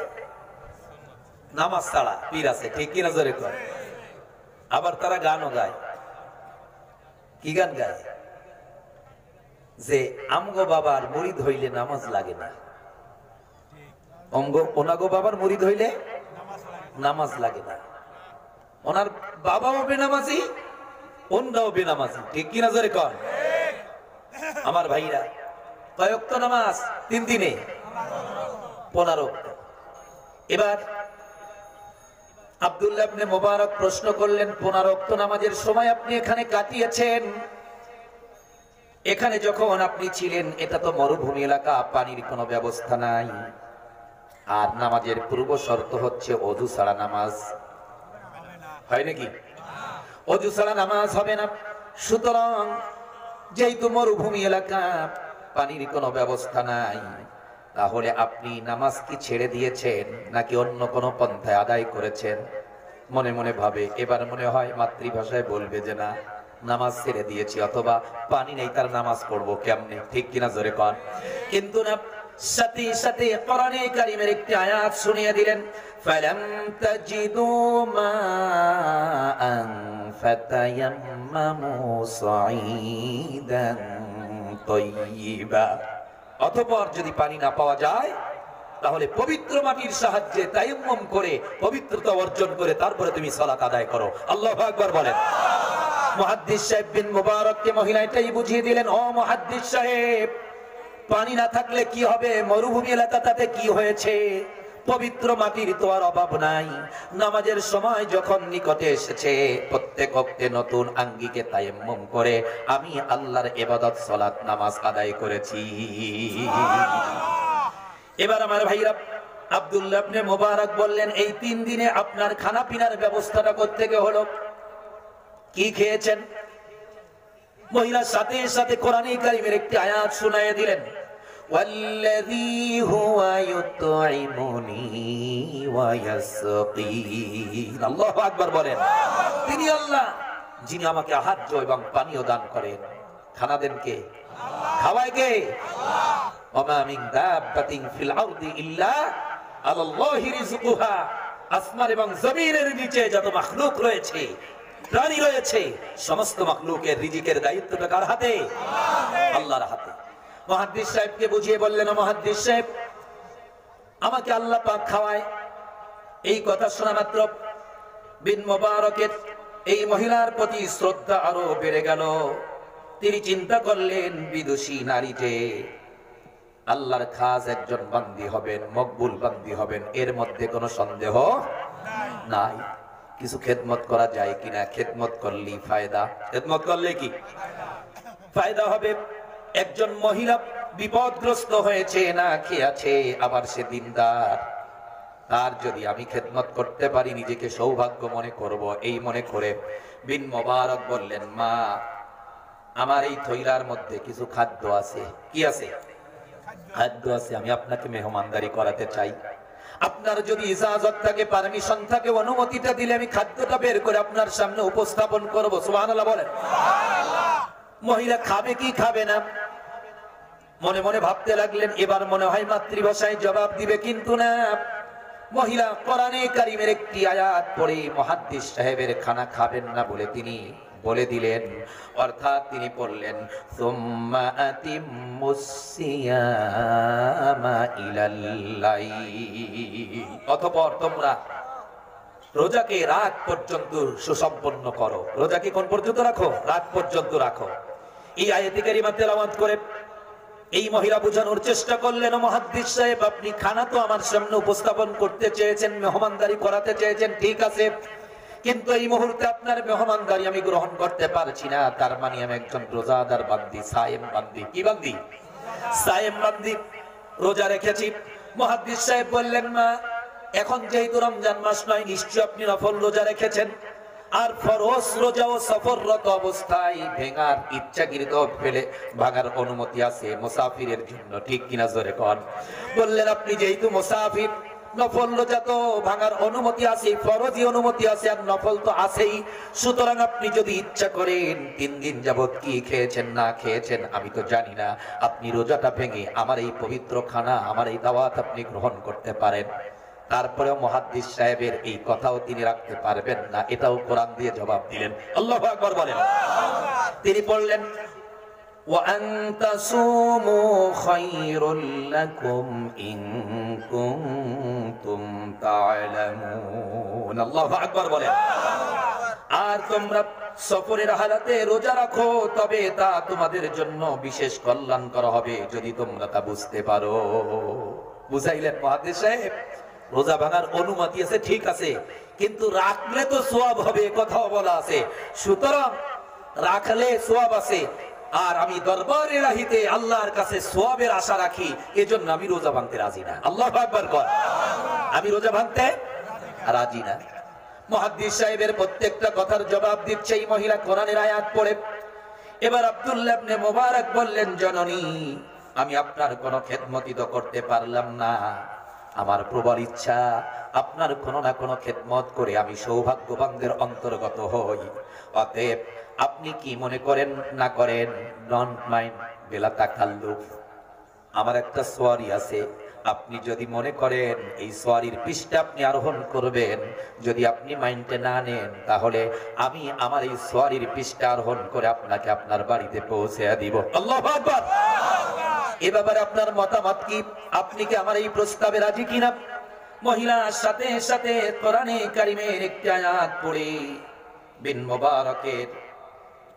নামাজ ছাড়া পীর আছে, ঠিক কিনা জোরে কর? আবার তারা গানও গায়। কি গান গায়? যে আমগো বাবার মুরিদ হইলে নামাজ লাগে না, ওনাগো বাবার মুরিদ হইলে নামাজ লাগে না। ওনার বাবাও বেনামাজি, অন্যও বেনামাজি। ঠিক কিনা জোরে কন? আমার ভাইরা, কয় ওয়াক্ত নামাজ? 3 দিনে 15 ওয়াক্ত। এবার আব্দুল্লাহ ইবনে মুবারক প্রশ্ন করলেন, 15 ওয়াক্ত নামাজের সময় আপনি এখানে কাটিয়েছেন, এখানে যখন আপনি ছিলেন এটা তো মরুভূমি এলাকা, পানির কোনো ব্যবস্থা নাই, আর নামাজের পূর্ব শর্ত হচ্ছে ওযু ছাড়া নামাজ হয় নাকি? ওযু ছাড়া নামাজ হবে না। সুতরাং যেহেতু মরুভূমি এলাকা, পানির কোনো ব্যবস্থা নাই, তাহলে আপনি নামাজ কি ছেড়ে দিয়েছেন নাকি অন্য কোনো পন্থায় আদায় করেছেন? মনে মনে ভাবে, এবার মনে হয় মাতৃভাষায় বলবে যে না, নামাজ ছেড়ে দিয়েছি, অথবা পানি নেই তার নামাজ পড়বো কেমনে। ঠিক কিনা জোরে কন? কিন্তু না, সাথে সাথে কোরআনে কারীমের একটি আয়াত শুনিয়ে দিলেন, ফালাম তাজিদু মাআন ফাতায়াম্মামু সাঈদান তাইয়্যিবা। অতঃপর যদি পানি না পাওয়া যায়, তাহলে পবিত্র মাটির সাহায্যে তায়াম্মুম করে পবিত্রতা অর্জন করে তারপরে তুমি সালাত আদায় করো। আল্লাহু আকবার বলেন। মুহাদ্দিস সাহেব বিন মুবারককে মহিলা এটাই বুঝিয়ে দিলেন, ও মুহাদ্দিস সাহেব, পানি না থাকলে কি হবে? মরুভূমি এলাকা, তাতে কি হয়েছে? পবিত্র মাটির তো আর অভাব নাই। নামাজের সময় যখন নিকটে এসেছে, প্রত্যেক ওয়াক্তে নতুন আঙ্গিকে তায়াম্মুম করে আমি আল্লাহর ইবাদত সালাত নামাজ আদায় করেছি। এবার আমার ভাইরা, আব্দুল্লাহ ইবনে মুবারক বললেন, এই 3 দিনে আপনার খানা পিনার ব্যবস্থাটা কোত্থেকে হলো? কি খেয়েছেন? মহিলা সাথে সাথে কোরআনে কারীমের একটি আয়াত শুনাইয়ে দিলেন, ওয়াল্লাযী হুয়া ইউতঈমুনি ওয়া ইয়াসকিন। আল্লাহু আকবার বলেন। তিনি আল্লাহ, যিনি আমাকে আহার্য এবং পানীয় দান করেন। খানা দেন কে? খাওয়ায় কে? আল্লাহ। ওমা মিন দাব্বাতিন ফিল আরদি ইল্লা আলাল্লাহি রিজকুহা। আসমান এবং জমিনের নিচে যত মাখলুক রয়েছে, প্রাণী রয়েছে, সমস্ত মাখলুকের রিজিকের দায়িত্বটা কার হাতে? আল্লাহর হাতে। মুহাদ্দিস সাহেবকে বুঝিয়ে বললেন, মুহাদ্দিস সাহেব, আমাকে আল্লাহ পাক খাওয়ায়। এই কথা শোনা মাত্র বিন মুবারকের এই মহিলার প্রতি শ্রদ্ধা আরো বেড়ে গেল। তিনি চিন্তা করলেন, বিদুষী নারীতে আল্লাহর খাস একজন বান্দি হবেন, মকবুল বান্দি হবেন, এর মধ্যে কোনো সন্দেহ নাই। কিছু খেদমত করা যায় কিনা? খেদমত করলেই ফায়দা। খেদমত করলে কি ফায়দা হবে? একজন মহিলা বিপদগ্রস্ত হয়েছে, না খেয়ে আছে, আবার সে দিনদার, তার যদি আমি খেদমত করতে পারি নিজেকে সৌভাগ্য মনে করব। এই মনে করে বিন মুবারক বললেন, মা, আমার এই থৈলার মধ্যে কিছু খাদ্য আছে। কি আছে? খাদ্য আছে। আমি আপনাকে মেহমানদারি করাতে চাই। আপনার যদি ইজাজত থাকে, পারমিশন থাকে, অনুমতিটা দিলে আমি খাদ্যটা বের করে আপনার সামনে উপস্থাপন করব। সুবহানাল্লাহ বলেন। মহিলা খাবে কি খাবে না মনে মনে ভাবতে লাগলেন। এবার মনে হয় মাতৃভাষায় জবাব দিবে, কিন্তু না, মহিলা কোরআনে কারীমের একটি আয়াত পড়ে মুহাদ্দিস সাহেবের খানা খাবেন না বলে তিনি বলে দিলেন। অর্থাৎ তিনি পড়লেন, সুম্মা আতিম্মুস সিয়ামা ইলাল লাইল। অতঃপর তোমরা রোজাকে রাত পর্যন্ত সুসম্পন্ন করো। রোজাকে কোন পর্যন্ত রাখো? রাত পর্যন্ত রাখো। এই আয়াতে কারিমা তেলাওয়াত করে এই মহিলা বোঝানোর চেষ্টা করলেন, মুহাদ্দিস সাহেব, আপনি খানা তো আমার সামনে উপস্থাপন করতে চেয়েছেন, মেহমানদারি করাতে চেয়েছেন, ঠিক আছে, কিন্তু এই মুহূর্তে আপনার মেহমানদারি আমি গ্রহণ করতে পারছি না। তার মানে আমি একজন রোজাদার বান্দি, সায়েম বান্দি। কি বান্দি? সায়েম বান্দি, রোজা রেখেছি। মুহাদ্দিস সাহেব বললেন, মা, এখন যেহেতু রমজান মাস নয়, নিশ্চয় আপনি নফল রোজা রেখেছেন, আর ফরজ রোজা ও সফররত অবস্থায় ভেঙার ইচ্ছাকৃত ফেলে ভাঙার অনুমতি আছে মুসাফিরের জন্য। ঠিক কিনা জোরে কন? বললেন, আপনি যেহেতু মুসাফির, নফল রোজা তো ভাঙার অনুমতি আছে, ফরজি অনুমতি আছে, আর নফল তো আছেই। সুতরাং আপনি যদি ইচ্ছা করেন, 3 দিন যাবত কি খেয়েছেন না খেয়েছেন আমি তো জানি না, আপনি রোজাটা ভেঙে আমার এই পবিত্র খানা, আমার এই দাওয়াত আপনি গ্রহণ করতে পারেন। তারপরেও মুহাদ্দিস সাহেবের এই কথাও তিনি রাখতে পারবেন না, এটাও কোরআন দিয়ে জবাব দিলেন। আল্লাহু আকবার বলেন। তিনি বললেন ওয়া আনতা সুমু খায়রুল লাকুম ইন কুনতুম তা'লামুন। আল্লাহু আকবার বলেন। আর তোমরা সফরের হালাতে রোজা রাখো, তবে তা তোমাদের জন্য বিশেষ কল্যাণকর হবে যদি তোমরা তা বুঝতে পারো। বুঝাইলেন মুহাদ্দিস সাহেব, রোজা ভাঙার অনুমতি আছে, ঠিক আছে, কিন্তু রাখলে তো সওয়াব হবে, কথাও বলা আছে। সুতরাং রাখলে সওয়াব আছে, আর আমি দরবারে ইলাহিতে আল্লাহর কাছে সওয়াবের আশা রাখি, এজন্য আমি রোজা ভাঙতে রাজি না। আল্লাহু আকবার কর। আমি রোজা ভাঙতে রাজি না। মুহাদ্দিস সাহেবের প্রত্যেকটা কথার জবাব দিচ্ছে এই মহিলা কোরআনের আয়াত পড়ে। এবার আব্দুল্লাহ ইবনে মুবারক বললেন, জননী, আমি আপনার কোনো খেদমতই তো করতে পারলাম না, আমার প্রবল ইচ্ছা আপনার কোনো না কোনো খেদমত করে আমি সৌভাগ্যবানদের অন্তর্গত হই। অতএব আপনি কি মনে করেন না করেন, ডোন্ট মাইন্ড বেলা তাকাল্লুফ, আমার একটা সোয়ারি আছে, আপনি যদি মনে করেন এই সোয়ারির পৃষ্ঠে আপনি আরোহণ করবেন, যদি আপনি মাইন্ডে না নেন, তাহলে আমি আমার এই সোয়ারির পৃষ্ঠে আরোহণ করে আপনাকে আপনার বাড়িতে পৌঁছে দিব। আল্লাহু আকবার। এ ব্যাপারে আপনার মতামত কি? আপনি কি আমার এই প্রস্তাবে রাজি কিনা? মহিলার সাথে সাথে কোরআনে কারিমের একটি আয়াত পড়ে বিন মুবারকের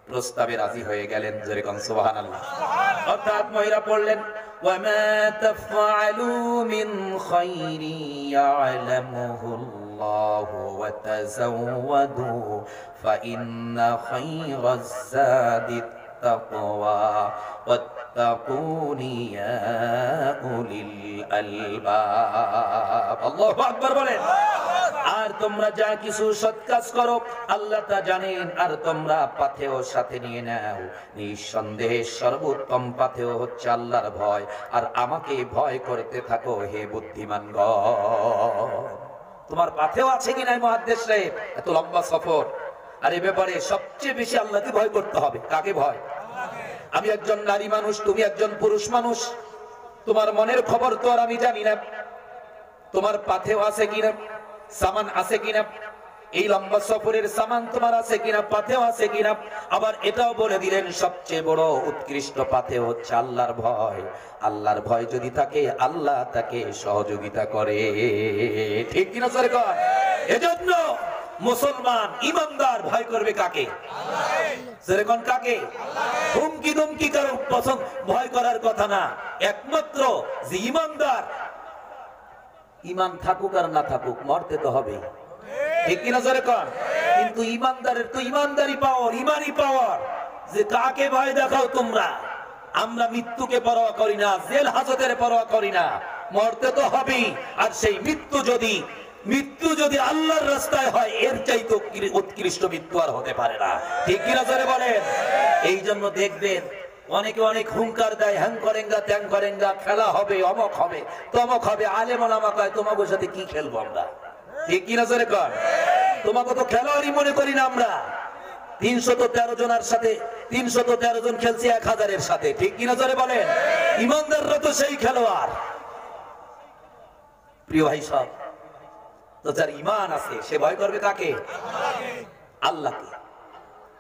প্রস্তাবে রাজি হয়ে গেলেন। জোরে কোন সুবহানাল্লাহ। অর্থাৎ মহিলা পড়লেন, ওয়ামা তাফআলু মিন খায়রি ইয়ালামুহুল্লাহু ওয়া তাযাওয়াদু ফাইন্না খায়রাজ যাদিত তাকওয়া ওয়াত্তাকুনি ইয়া উলিল আলবাব। আল্লাহু আকবার বলেন। আর তোমরা যা কিছু সৎ কাজ করো আল্লাহ তা জানেন, আর তোমরা পাথেয় সাথে নিয়ে নাও, নিঃসন্দেহে সর্বোত্তম পাথেয় হচ্ছে আল্লাহর ভয়, আর আমাকে ভয় করতে থাকো হে বুদ্ধিমানগণ। তোমার পাথেয় আছে কিনা মুহাদ্দিস সাহেব? এত লম্বা সফর, আর এই ব্যাপারে সবচেয়ে বেশি আল্লাহকে ভয় করতে হবে। কাকে ভয়? আমি একজন নারী মানুষ, তুমি একজন পুরুষ মানুষ, তোমার মনের খবর তো আর আমি জানি না। তোমার পাথেয় আছে কিনা, সামান আছে কিনা, এই লম্বা সফরের সামান তোমার আছে কিনা, পাথেও আছে কিনা। আবার এটাও বলে দিলেন সবচেয়ে বড় উৎকৃষ্ট পাথেও হচ্ছে আল্লাহর ভয়। আল্লাহর ভয় যদি থাকে আল্লাহ তাকে সহযোগিতা করে, ঠিক কিনা স্যার? এজন্য মুসলমান ইমানদার ভয় করবে কাকে? আল্লাহকে। কাকে? হুমকি দুমকি কারো পছন্দ ভয় করার কথা না, একমাত্র যে ইমানদার, ইমান থাকুক আর না থাকুক মরতে তো হবে, ঠিক কিনা জোরে কর। কিন্তু ইমানদারের তো ইমানদারি পাওয়ার, ইমানই পাওয়ার, যে কাকে ভয় দেখাও তোমরা। আমরা মৃত্যুকে পরোয়া করি না, জেল হাজতের পরোয়া করি না, মরতে তো হবেই। আর সেই মৃত্যু যদি আল্লাহর রাস্তায় হয়, এর চাইতে উৎকৃষ্ট মৃত্যু আর হতে পারে না, ঠিক কিনা জোরে বলেন। এই জন্য দেখবেন অনেকে অনেক হুঙ্কার দেয়, হ্যাং করেঙ্গা ত্যাং করেঙ্গা, খেলা হবে, অমক হবে, তমক হবে। আলেম ওলামা কয় তোমাদের সাথে কি খেলবো আমরা, ঠিক কিনা জোরে কর। তোমাকে তো খেলোয়াড়ই মনে করি না আমরা। 313 জনের সাথে 313 জন খেলছি 1000-এর সাথে, ঠিক কিনা জোরে বলেন। ইমানদাররা তো সেই খেলোয়াড়। প্রিয় ভাই সব, তো যার ইমান আছে সে ভয় করবে কাকে? আল্লাহকে।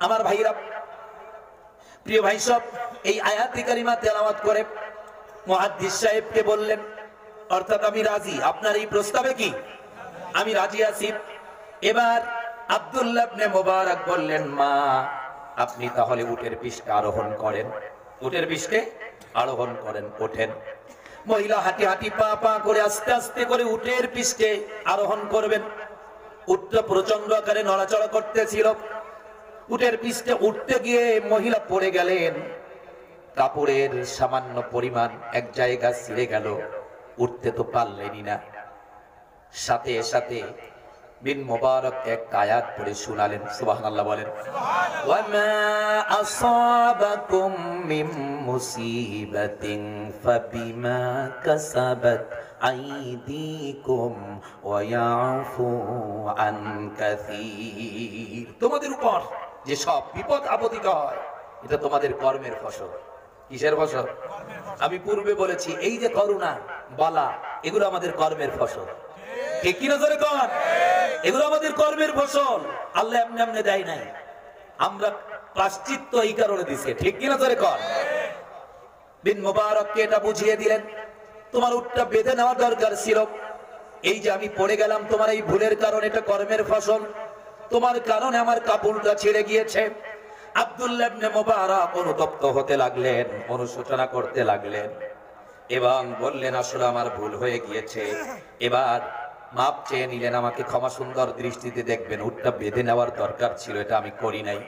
আমার ভাইরা, প্রিয় ভাই সব, এই আয়াতে কারিমা তেলাওয়াত করে মুহাদ্দিস সাহেবকে বললেন, অর্থাৎ আমি রাজি, আপনার এই প্রস্তাবে কি আমি রাজি আছি। এবার আব্দুল্লাহ ইবনে মুবারক বললেন, মা আপনি তাহলে উটের পৃষ্ঠে আরোহণ করেন, উটের পৃষ্ঠে আরোহণ করেন, ওঠেন। মহিলা হাঁটি হাঁটি পা পা করে আস্তে আস্তে করে উটের পৃষ্ঠে আরোহণ করবেন। উটটা প্রচন্ড আকারে নড়াচড়া করতেছিল। উটের পৃষ্ঠে উঠতে গিয়ে মহিলা পড়ে গেলেন। কাপড়ের সামান্য পরিমাণ এক জায়গা ছিঁড়ে গেল, উঠতে তো পারলেনই না। সাথে সাথে বিন মুবারক এক আয়াত পড়ে শোনালেন, সুবহানাল্লাহ বলেন। ওয়ামা আসাবাকুম মিন মুসিবাতিন ফাবিমা কাসাবাত আইদিকুম ওয়া ইয়াফু আন কাসীর। তোমাদের উপর যে সব বিপদ আপদ হয় এটা তোমাদের কর্মের ফসল। কিসের ফসল? আমি পূর্বে বলেছি এই যে করুণা বালা, এগুলো আমাদের কর্মের ফসল। ঠিক কি না জোরে কর? এগুলো আমাদের কর্মের ফসল, আল্লাহ এমনি এমনি দেয় নাই, আমরা প্রায়শ্চিত্ত এই কারণে দিছে। ঠিক কি না জোরে কর? বিন মুবারককে এটা বুঝিয়ে দিলেন, তোমার উটটা বেঁধে নেওয়া দরকার ছিল, এই যে আমি পড়ে গেলাম তোমার এই ভুলের কারণে, এটা কর্মের ফসল, তোমার কারণে আমার কাপড়টা ছিঁড়ে গিয়েছে। আব্দুল্লাহ ইবনে মুবারক অনুতপ্ত হতে লাগলেন, অনুশোচনা করতে লাগলেন এবং বললেন আসলে আমার ভুল হয়ে গিয়েছে, এবার মাপ চেয়ে নিলেন, আমাকে ক্ষমা সুন্দর দৃষ্টিতে দেখবেন, উটটা বেঁধে নেওয়ার দরকার ছিল, এটা আমি করি নাই।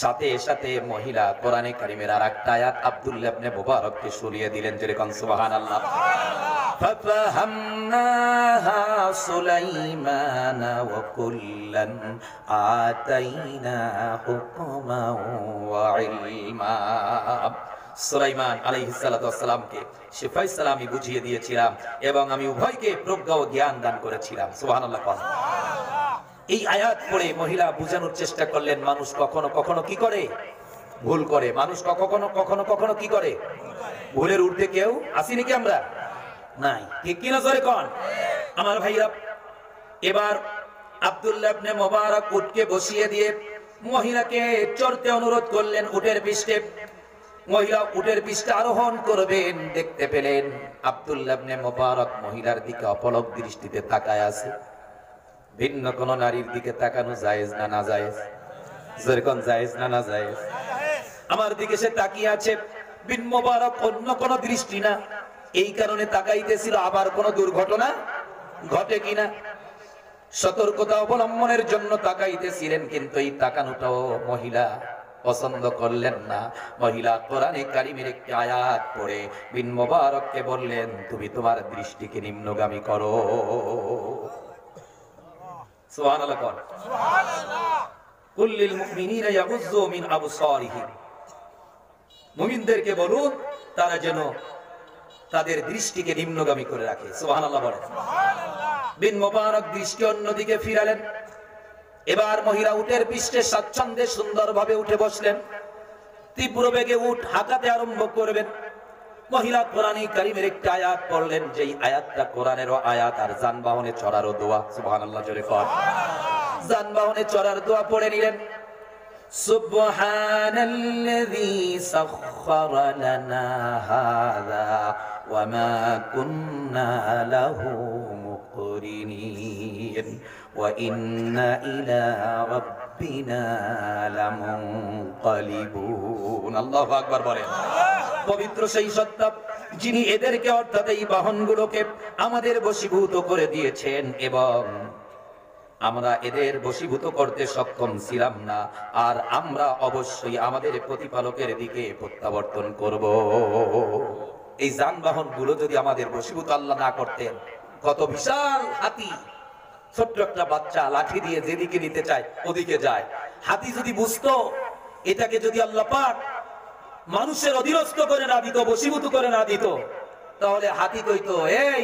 সাথে সাথে মহিলা কোরআনে কারিমের আরেকটা আয়াত আব্দুল্লাহ ইবনে মুবারককে শুনিয়ে দিলেন, যেরকম সুবহানাল্লাহ। ففهمناها سليمان وكلا آتينا حكما وعلما। সুলাইমান আলাইহিস সালাতু ওয়াস সালামকে সে ফয়সালা আমি বুঝিয়ে দিয়েছিলাম এবং আমি উভয়কে প্রজ্ঞা ও জ্ঞান দান করেছিলাম। সুবহানাল্লাহ। এই আয়াত পড়ে মহিলা বোঝানোর চেষ্টা করলেন, মানুষ কখনো কখনো কি করে? ভুল করে। মানুষ কখনো কখনো কখনো কি করে? ভুলের ঊর্ধ্বে কেউ আসি নাকি আমরা? নাই। ঠিক কি না জোরে কোন? আমার ভাইরা, এবার আব্দুল্লাহ ইবনে মুবারক উটকে বসিয়ে দিয়ে মহিলাকে চড়তে অনুরোধ করলেন উটের পৃষ্ঠে। মহিলা উটের পৃষ্ঠে আরোহণ করবেন, দেখতে পেলেন আব্দুল্লাহ ইবনে মুবারক মহিলার দিকে অপলক দৃষ্টিতে তাকায় আছে। ভিন্ন কোন নারীর দিকে তাকানো জায়েজ না না জায়েজ? যেরকম জায়েজ না না জায়েজ? আমার দিকে সে তাকিয়ে আছে, বিন মুবারক অন্য কোন দৃষ্টি না, এই কারণে তাকাইতেছিল আবার কোন দুর্ঘটনা ঘটে কিনা, সতর্কতা অবলম্বনের জন্য তাকাইতেছিলেন। কিন্তু এই তাকানোটাও মহিলা পছন্দ করলেন না। মহিলা কোরআনে কারিমের একটি আয়াত পড়ে বিন মুবারককে বললেন, তুমি তোমার দৃষ্টিকে নিম্নগামী করো। সুবহানাল্লাহ। সুবহানাল্লাহ। কুল্লিল মুমিনিনা ইয়াগুযযু মিন আবসারিহিম, মুমিনদেরকে বলুন তারা যেন তাদের দৃষ্টিকে নিম্নগামী করে রাখে। সুবহানাল্লাহ বলেন। সুবহানাল্লাহ। বিন মুবারক দৃষ্টি অন্যদিকে ফিরালেন। এবার মহিলা উটের পৃষ্ঠে স্বাচ্ছন্দ্যে সুন্দরভাবে উঠে বসলেন। তীব্র বেগে উট হাঁকাতে আরম্ভ করবেন। মহিলা কোরআনে কারিমের একটি আয়াত পড়লেন, যেই আয়াতটা কোরআনেরও আয়াত আর যানবাহনে চড়ারও দোয়া। সুবহানাল্লাহ জোরে কর। যানবাহনে চড়ার দোয়া পড়ে নিলেন। সুবহানাল্লাযী সাখখারা লানা হাযা ওয়া মা কুন্না লাহু মুকরিনিন ওয়া ইন্না ইলা রাব্বিনা লামুনকালিবুন। আল্লাহু আকবার বলেন। পবিত্র সেই সত্তা যিনি এদেরকে অর্থাৎ এই বাহনগুলোকে আমাদের বশীভূত করে দিয়েছেন এবং আমরা এদের বশীভূত করতে সক্ষম ছিলাম না, আর আমরা অবশ্যই আমাদের প্রতিপালকের দিকে প্রত্যাবর্তন করব। এই যানবাহন গুলো যদি আমাদের বশীভূত আল্লাহ না করতেন, কত বিশাল হাতি, ছোট্ট একটা বাচ্চা লাঠি দিয়ে যেদিকে নিতে চায় ওদিকে যায়। হাতি যদি বুঝতো এটাকে যদি আল্লাহ পাক মানুষের অধীনস্থ করে না দিত, বশীভূত করে না দিত, তাহলে হাতি কইতো, এই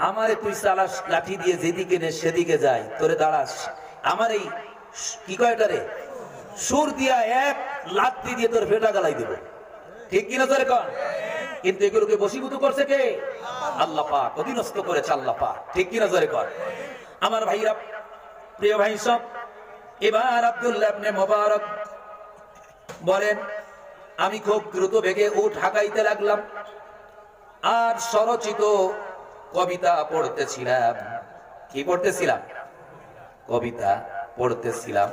আমারে তুই চালাস লাঠি দিয়ে যেদিকে নে সেদিকে যায়, তোরে দাঁড়াস, আমার এই কি কয়টারে সুর দিয়া এক লাঠি দিয়ে তোর ফেটা গালাই দিব। ঠিক কিনা তোরে কন? কিন্তু এগুলোকে বশীভূত করছে কে? আল্লাহ পাক, অধীনস্থ করেছে আল্লাহ পাক। ঠিক কিনা জোরে কর? আমার ভাইরা, প্রিয় ভাই সব, এবার আব্দুল্লাহ ইবনে মুবারক বলেন, আমি খুব দ্রুত বেগে উট হাঁকাইতে লাগলাম আর স্বরচিত কবিতা পড়তেছিলাম। কি পড়তেছিলাম? কবিতা পড়তেছিলাম,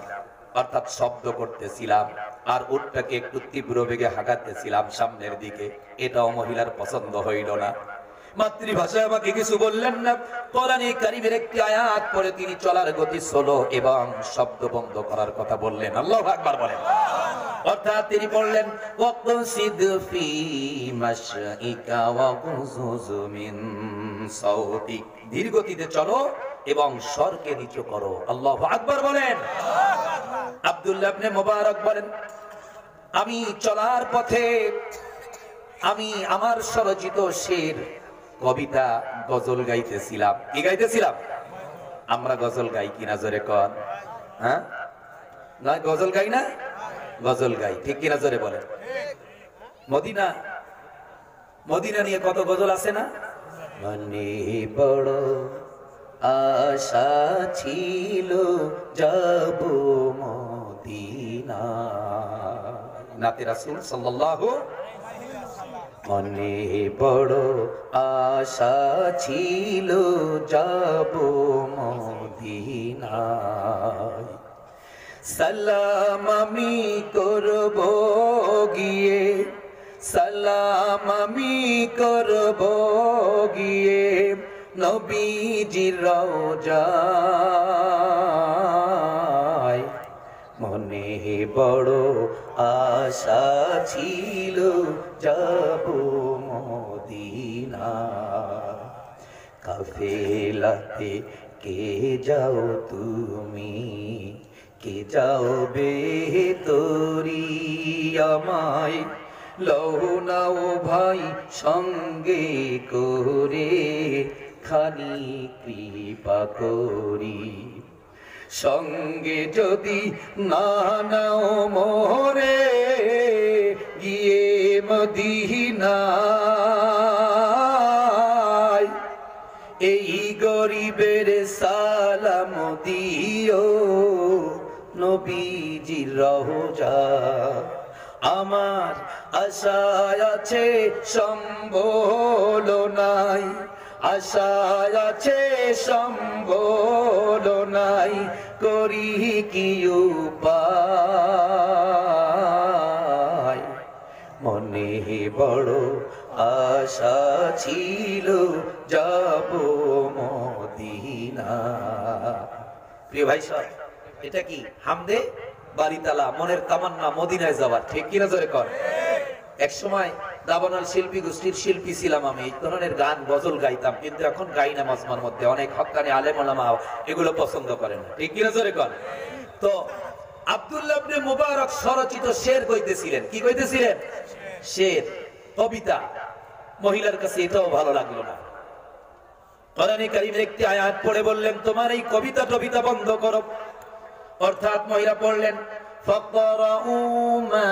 অর্থাৎ শব্দ করতেছিলাম, আর উটটাকে একটু তীব্র বেগে হাঁকাতেছিলাম সামনের দিকে। এটাও মহিলার পছন্দ হইল না। মাতৃভাষায় আমাকে কিছু বললেন না। কোরআনে কারীমের একটি আয়াত পড়ে তিনি চলার গতি স্লো এবং শব্দ বন্ধ করার কথা বললেন। আল্লাহু আকবার বলেন। অর্থাৎ তিনি বললেন, ওয়াকসিদ ফি মাশইকা ওয়াগুযুজ মিন সাউতিক, ধীর গতিতে চলো এবং স্বরকে নিচু করো। আল্লাহু আকবার বলেন। আব্দুল্লাহ ইবনে মুবারক বলেন, আমি চলার পথে আমি আমার স্বরচিত শের, কবিতা, গজল গাইতেছিলাম। কি গাইতেছিলাম? আমরা গজল গাই কিনা জোরে কর? হ্যাঁ, না গজল গাই না? গজল গাই। ঠিক কিনা জোরে বলেন? মদিনা, মদিনা নিয়ে কত গজল আছে না? মনে বড় আশা ছিল যাব মদিনা। নাতে রাসূল সাল্লাল্লাহু মনে বড় আশা ছিল যাব মদিনায়। সালাম আমি করব গিয়ে, সালাম আমি করব গিয়ে নবীজির রওজায়। মনে বড় আশা ছিল যাব মদিনা। কাফেলাতে কে যাও তুমি, কে যাও বে তোরি আমায় লও নাও ভাই সঙ্গে করে, খানি কৃপা করি। সঙ্গে যদি না নাও মোরে গিয়ে মদিনায়, এই গরিবের সালাম দিও নবীজির রওজা। আমার আশা আছে সম্বল নাই, আশা আছে সম্বল নাই, করি কি উপায়। মনে বড় আশা ছিল যাব মদিনা। প্রিয় ভাই সাহেব, এটা কি হামদে বাড়িতালা, মনের তামান্না মদিনায় যাওয়ার, ঠিক কিনা জোরে কর। এক সময় দাবানল শিল্পী গোষ্ঠীর শিল্পী ছিলাম আমি, এই ধরনের গান গজল গাইতাম, কিন্তু এখন গাই না। মাজমার মধ্যে অনেক হক্কানি আলেম ওলামা এগুলো পছন্দ করে না, ঠিক কিনা জোরে কর। তো আব্দুল্লাহ ইবনে মুবারক স্বরচিত শের কইতেছিলেন। কি কইতেছিলেন? শের, কবিতা। মহিলার কাছে এটাও ভালো লাগলো না। কোরআনে কারীমের একটি আয়াত পড়ে বললেন, তোমার এই কবিতা টবিতা বন্ধ করো। অর্থাৎ মহিলা পড়লেন, ফাকরাউ মা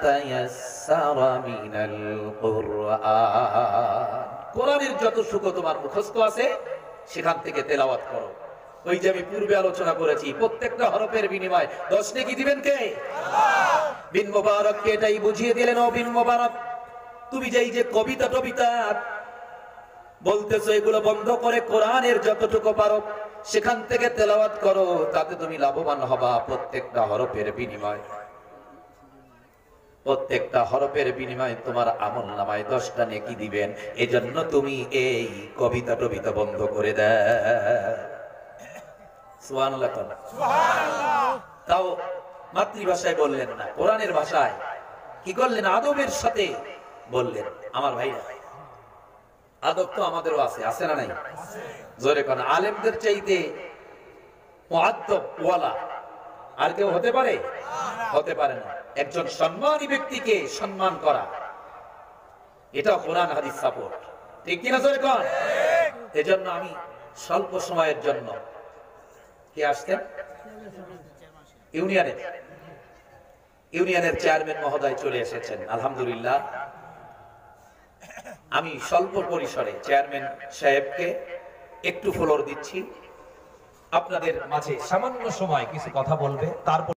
তায়াসসারা মিনাল কুরআন, কোরআনের যত সুখ তোমার মুখস্থ আছে সেখান থেকে তেলাওয়াত করো। ওই যে আমি পূর্বে আলোচনা করেছি, প্রত্যেকটা হরফের বিনিময়ে 10 নেকি দিবেন কে? আল্লাহ। বিন মুবারককে এটাই বুঝিয়ে দিলেন, ও বিন মুবারক, তুমি যে এই যে কবিতা টবিতা বলতেছো, এগুলো বন্ধ করে কোরআনের যতটুকু পারো সেখান থেকে তেলাওয়াত করো, তাতে তুমি লাভবান হবা। প্রত্যেকটা হরফের বিনিময়ে, প্রত্যেকটা হরফের বিনিময়ে তোমার আমলনামায় 10টা নেকি দিবেন। এজন্য তুমি এই কবিতা টবিতা বন্ধ করে দাও। সুবহানাল্লাহ। সুবহানাল্লাহ। তাও মাতৃভাষায় বললেন না, কোরআনের ভাষায় কি করলেন? আদবের সাথে বললেন। আমার ভাইরা, আদব তো আমাদেরও আছে, আছে না নাই? জোরে কোন আলেমদের চাইতে মুআদ্দব ওয়ালা আর কেউ হতে পারে? হতে পারে না। একজন সম্মানী ব্যক্তিকে সম্মান করা, এটা কোরআন হাদিস সাপোর্ট, ঠিক কিনা জোরে কোন? এজন্য আমি স্বল্প সময়ের জন্য, কে আসতেন? ইউনিয়নের চেয়ারম্যান মহোদয় চলে এসেছেন, আলহামদুলিল্লাহ। আমি স্বল্প পরিসরে চেয়ারম্যান সাহেবকে একটু ফ্লোর দিচ্ছি, আপনাদের মাঝে সামান্য সময় কিছু কথা বলবে, তারপর